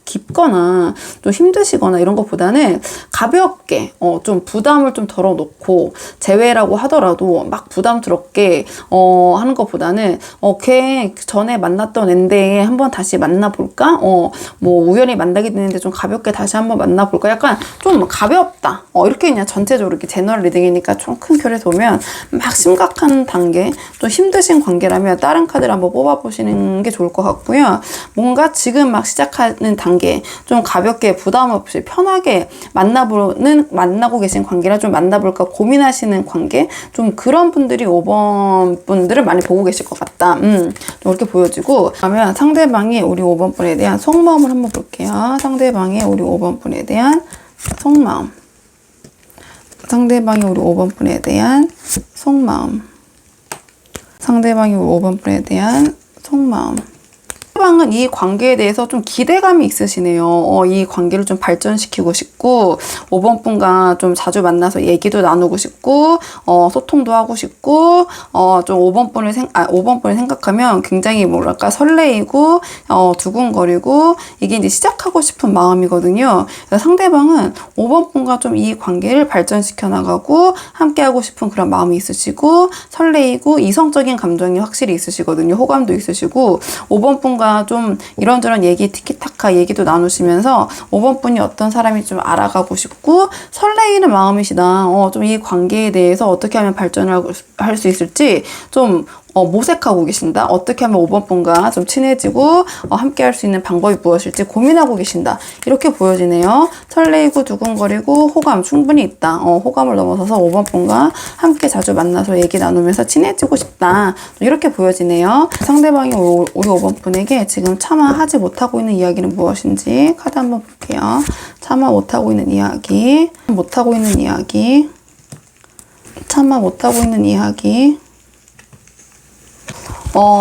깊거나 좀 힘드시거나 이런 것보다는 가볍게 좀 부담을 좀 덜어놓고, 제외라고 하더라도 막 부담스럽게 하는 것보다는 걔 전에 만났던 앤데 한번 다시 만나볼까? 뭐 우연히 만나게 되는데 좀 가볍게 다시 한번 만나볼까? 약간 좀 가볍다. 이렇게 그냥 전체적으로 이렇게 제너럴 리딩이니까 좀 큰 결에서 보면 막 심각한 단계, 좀 힘드신 관계라면 다른 카드를 한번 뽑아보시는 게 좋을 것 같고요. 뭔가 지금 막 시작하는 단계, 좀 가볍게 부담 없이 편하게 만나고 계신 관계라 좀 만나볼까 고민하시는 관계, 좀 그런 분들이 5번 분들을 많이 보고 계실 것 같다. 좀 이렇게 보여지고, 그러면 상대방이 우리 5번 분에 대한 속마음을 한번 볼게요. 상대방이 우리 5번 분에 대한 속마음. 상대방이 우리 5번 분에 대한 속마음. 상대방이 우리 5번 분에 대한 속마음. 상대방은 이 관계에 대해서 좀 기대감이 있으시네요. 이 관계를 좀 발전시키고 싶고, 5번 분과 좀 자주 만나서 얘기도 나누고 싶고, 소통도 하고 싶고, 좀 5번 분을 생각하면 굉장히 뭐랄까 설레이고, 두근거리고, 이게 이제 시작하고 싶은 마음이거든요. 그래서 상대방은 5번 분과 좀 이 관계를 발전시켜 나가고, 함께하고 싶은 그런 마음이 있으시고, 설레이고, 이성적인 감정이 확실히 있으시거든요. 호감도 있으시고, 5번 분과 좀 이런저런 얘기, 티키타카 얘기도 나누시면서 5번 분이 어떤 사람이 좀 알아가고 싶고 설레이는 마음이시다. 좀 이 관계에 대해서 어떻게 하면 발전을 할 수 있을지 좀 모색하고 계신다. 어떻게 하면 5번 분과 좀 친해지고 함께 할 수 있는 방법이 무엇일지 고민하고 계신다. 이렇게 보여지네요. 설레이고 두근거리고 호감 충분히 있다. 호감을 넘어서서 5번 분과 함께 자주 만나서 얘기 나누면서 친해지고 싶다. 이렇게 보여지네요. 상대방이 우리 5번 분에게 지금 차마 하지 못하고 있는 이야기는 무엇인지 카드 한번 볼게요. 차마 못하고 있는 이야기. 못하고 있는 이야기. 차마 못하고 있는 이야기.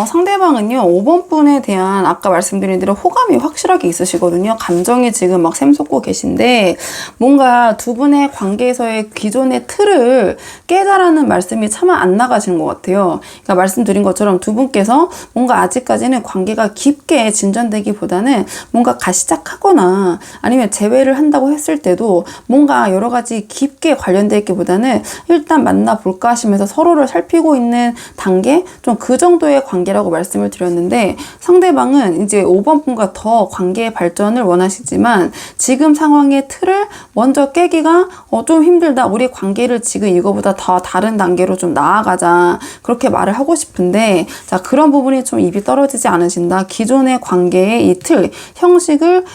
상대방은요, 5번 분에 대한 아까 말씀드린 대로 호감이 확실하게 있으시거든요. 감정이 지금 막 샘솟고 계신데, 뭔가 두 분의 관계에서의 기존의 틀을 깨자라는 말씀이 차마 안 나가시는 것 같아요. 그러니까 말씀드린 것처럼 두 분께서 뭔가 아직까지는 관계가 깊게 진전되기보다는 뭔가 시작하거나 아니면 재회를 한다고 했을 때도 뭔가 여러 가지 깊게 관련되어 있기보다는 일단 만나볼까 하시면서 서로를 살피고 있는 단계? 좀 그 정도의 관계라고 말씀을 드렸는데, 상대방은 이제 5번 분과 더 관계의 발전을 원하시지만 지금 상황의 틀을 먼저 깨기가 좀 힘들다. 우리 관계를 지금 이거보다 더 다른 단계로 좀 나아가자. 그렇게 말을 하고 싶은데, 자, 그런 부분이 좀 입이 떨어지지 않으신다. 기존의 관계의 이 틀, 형식을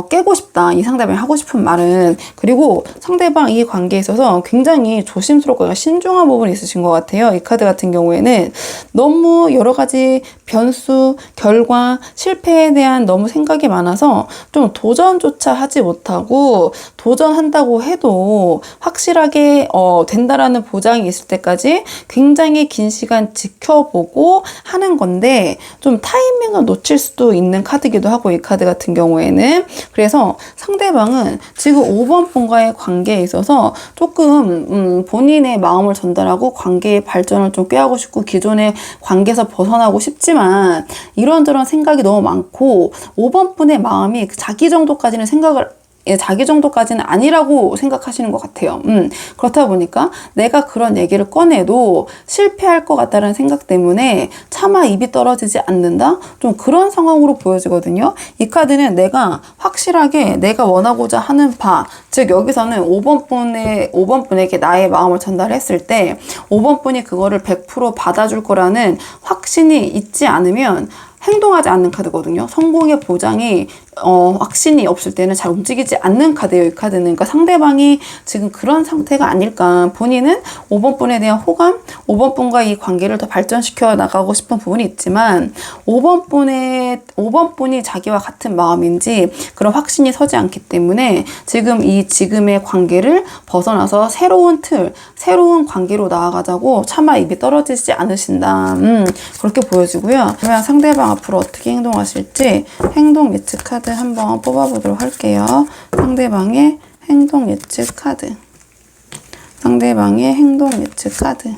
깨고 싶다. 이 상대방이 하고 싶은 말은. 그리고 상대방 이 관계에 있어서 굉장히 조심스럽고 신중한 부분이 있으신 것 같아요. 이 카드 같은 경우에는 너무 여러 가지 변수, 결과, 실패에 대한 너무 생각이 많아서 좀 도전조차 하지 못하고, 도전한다고 해도 확실하게 된다라는 보장이 있을 때까지 굉장히 긴 시간 지켜보고 하는 건데, 좀 타이밍을 놓칠 수도 있는 카드기도 하고, 이 카드 같은 경우에는. 그래서 상대방은 지금 5번 분과의 관계에 있어서 조금 본인의 마음을 전달하고 관계의 발전을 좀 꾀하고 싶고, 기존의 관계에서 벗어나고 싶지만 이런저런 생각이 너무 많고, 5번 분의 마음이 자기 정도까지는 생각을 자기 정도까지는 아니라고 생각하시는 것 같아요. 그렇다 보니까 내가 그런 얘기를 꺼내도 실패할 것 같다는 생각 때문에 차마 입이 떨어지지 않는다? 좀 그런 상황으로 보여지거든요. 이 카드는 내가 확실하게 내가 원하고자 하는 바, 즉 여기서는 5번 분에게 나의 마음을 전달했을 때 5번 분이 그거를 100% 받아줄 거라는 확신이 있지 않으면 행동하지 않는 카드거든요. 성공의 보장이 확신이 없을 때는 잘 움직이지 않는 카드예요. 이 카드는. 그러니까 상대방이 지금 그런 상태가 아닐까. 본인은 5번 분에 대한 호감, 5번 분과 이 관계를 더 발전시켜 나가고 싶은 부분이 있지만 5번 분이 자기와 같은 마음인지 그런 확신이 서지 않기 때문에 지금의 관계를 벗어나서 새로운 관계로 나아가자고 차마 입이 떨어지지 않으신다. 그렇게 보여지고요. 그러면 상대방 앞으로 어떻게 행동하실지 행동 예측 카드 한번 뽑아보도록 할게요. 상대방의 행동 예측 카드. 상대방의 행동 예측 카드.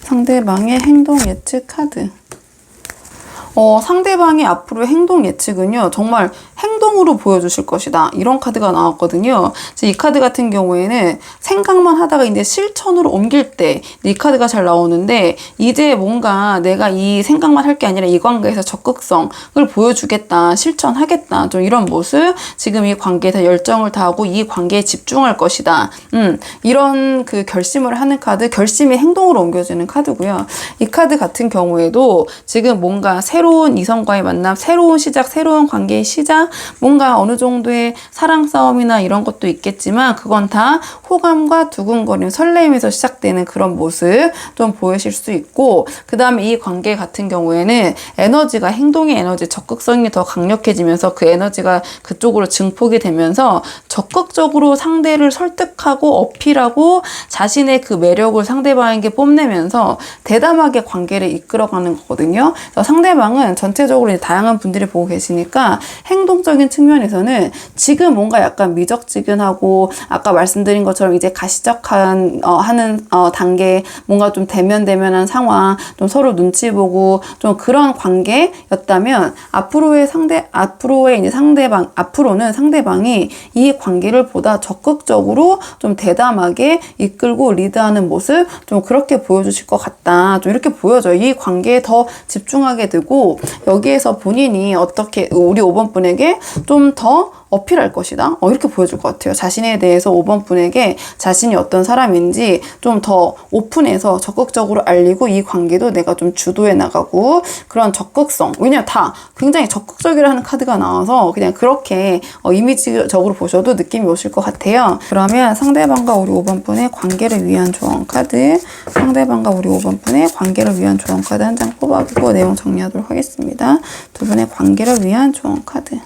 상대방의 행동 예측 카드. 상대방의 앞으로의 행동 예측은요, 정말 행동으로 보여주실 것이다. 이런 카드가 나왔거든요. 이 카드 같은 경우에는 생각만 하다가 이제 실천으로 옮길 때 이 카드가 잘 나오는데, 이제 뭔가 내가 이 생각만 할 게 아니라 이 관계에서 적극성을 보여주겠다, 실천하겠다, 좀 이런 모습, 지금 이 관계에서 열정을 다하고 이 관계에 집중할 것이다. 이런 그 결심을 하는 카드, 결심이 행동으로 옮겨지는 카드고요. 이 카드 같은 경우에도 지금 뭔가 새로운 이성과의 만남, 새로운 시작, 새로운 관계의 시작, 뭔가 어느 정도의 사랑 싸움이나 이런 것도 있겠지만 그건 다 호감과 두근거림, 설렘에서 시작되는 그런 모습 좀 보이실 수 있고, 그 다음에 이 관계 같은 경우에는 에너지가, 행동의 에너지, 적극성이 더 강력해지면서 그 에너지가 그쪽으로 증폭이 되면서 적극적으로 상대를 설득하고 어필하고 자신의 그 매력을 상대방에게 뽐내면서 대담하게 관계를 이끌어가는 거거든요. 그래서 상대방은 전체적으로 이제 다양한 분들이 보고 계시니까 행동적인 측면에서는 지금 뭔가 약간 미적지근하고 아까 말씀드린 것처럼 이제 가시적한 하는 단계, 뭔가 좀 대면대면한 상황, 좀 서로 눈치 보고 좀 그런 관계였다면 앞으로는 상대방이 이 관계를 보다 적극적으로 좀 대담하게 이끌고 리드하는 모습, 좀 그렇게 보여주실 것 같다. 좀 이렇게 보여져요. 이 관계에 더 집중하게 되고, 여기에서 본인이 어떻게 우리 5번 분에게 좀 더 어필할 것이다. 이렇게 보여줄 것 같아요. 자신에 대해서 5번 분에게 자신이 어떤 사람인지 좀 더 오픈해서 적극적으로 알리고, 이 관계도 내가 좀 주도해 나가고, 그런 적극성. 왜냐면 다 굉장히 적극적이라 하는 카드가 나와서 그냥 그렇게 이미지적으로 보셔도 느낌이 오실 것 같아요. 그러면 상대방과 우리 5번 분의 관계를 위한 조언 카드, 상대방과 우리 5번 분의 관계를 위한 조언 카드 한 장 뽑아보고 내용 정리하도록 하겠습니다. 두 분의 관계를 위한 조언 카드.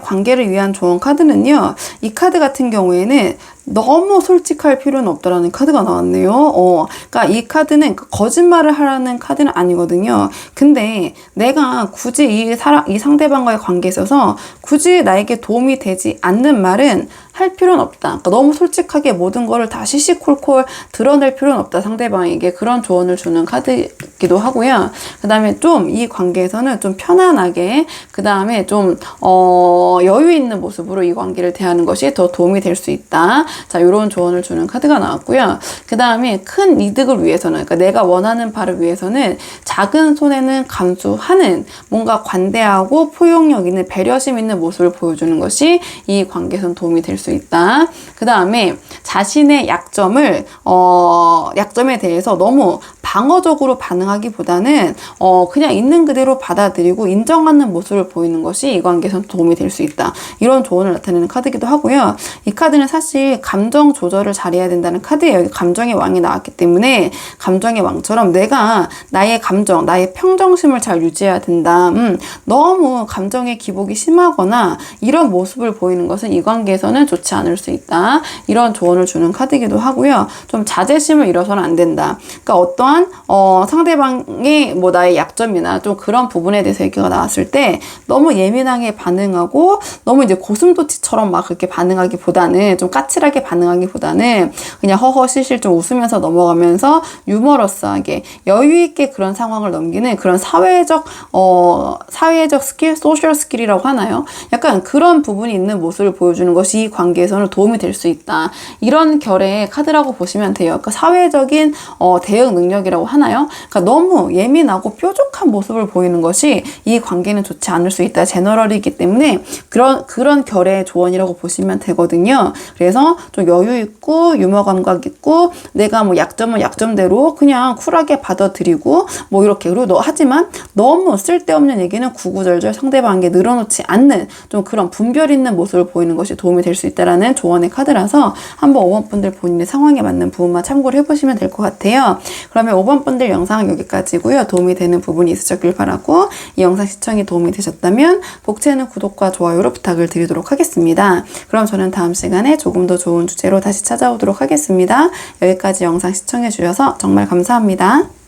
관계를 위한 조언 카드는요, 이 카드 같은 경우에는 너무 솔직할 필요는 없다라는 카드가 나왔네요. 그러니까 이 카드는 거짓말을 하라는 카드는 아니거든요. 근데 내가 굳이 이 상대방과의 관계에 있어서 굳이 나에게 도움이 되지 않는 말은 할 필요는 없다. 그러니까 너무 솔직하게 모든 거를 다 시시콜콜 드러낼 필요는 없다. 상대방에게 그런 조언을 주는 카드이기도 하고요. 그 다음에 좀 이 관계에서는 좀 편안하게, 그 다음에 좀 여유 있는 모습으로 이 관계를 대하는 것이 더 도움이 될 수 있다. 자, 이런 조언을 주는 카드가 나왔고요. 그 다음에 큰 이득을 위해서는, 그러니까 내가 원하는 바를 위해서는 작은 손해는 감수하는, 뭔가 관대하고 포용력 있는, 배려심 있는 모습을 보여주는 것이 이 관계에선 도움이 될 수 있다. 그 다음에 자신의 약점에 대해서 너무 방어적으로 반응하기보다는 그냥 있는 그대로 받아들이고 인정하는 모습을 보이는 것이 이 관계에선 도움이 될 수 있다. 이런 조언을 나타내는 카드이기도 하고요. 이 카드는 사실 감정 조절을 잘해야 된다는 카드예요. 여기 감정의 왕이 나왔기 때문에 감정의 왕처럼 내가 나의 감정, 나의 평정심을 잘 유지해야 된다. 너무 감정의 기복이 심하거나 이런 모습을 보이는 것은 이 관계에서는 좋지 않을 수 있다. 이런 조언을 주는 카드이기도 하고요. 좀 자제심을 잃어서는 안 된다. 그러니까 어떠한 상대방의 뭐 나의 약점이나 좀 그런 부분에 대해서 얘기가 나왔을 때 너무 예민하게 반응하고 너무 이제 고슴도치처럼 막 그렇게 반응하기보다는 좀 까칠하게 쿨하게 반응하기보다는 그냥 허허실실 좀 웃으면서 넘어가면서 유머러스하게 여유있게 그런 상황을 넘기는 그런 사회적 스킬, 소셜 스킬이라고 하나요? 약간 그런 부분이 있는 모습을 보여주는 것이 이 관계에서는 도움이 될 수 있다. 이런 결의 카드라고 보시면 돼요. 그러니까 사회적인 대응 능력이라고 하나요? 그러니까 너무 예민하고 뾰족한 모습을 보이는 것이 이 관계는 좋지 않을 수 있다. 제너럴이기 때문에 그런 결의 조언이라고 보시면 되거든요. 그래서 좀 여유 있고 유머 감각 있고 내가 뭐 약점은 약점대로 그냥 쿨하게 받아들이고 뭐 이렇게 그리고 하지만 너무 쓸데없는 얘기는 구구절절 상대방에게 늘어놓지 않는 좀 그런 분별 있는 모습을 보이는 것이 도움이 될 수 있다라는 조언의 카드라서 한번 5번 분들 본인의 상황에 맞는 부분만 참고를 해보시면 될 것 같아요. 그러면 5번 분들 영상은 여기까지고요. 도움이 되는 부분이 있으셨길 바라고 이 영상 시청이 도움이 되셨다면 복채는 구독과 좋아요로 부탁을 드리도록 하겠습니다. 그럼 저는 다음 시간에 조금 더 좋은 주제로 다시 찾아오도록 하겠습니다. 여기까지 영상 시청해 주셔서 정말 감사합니다.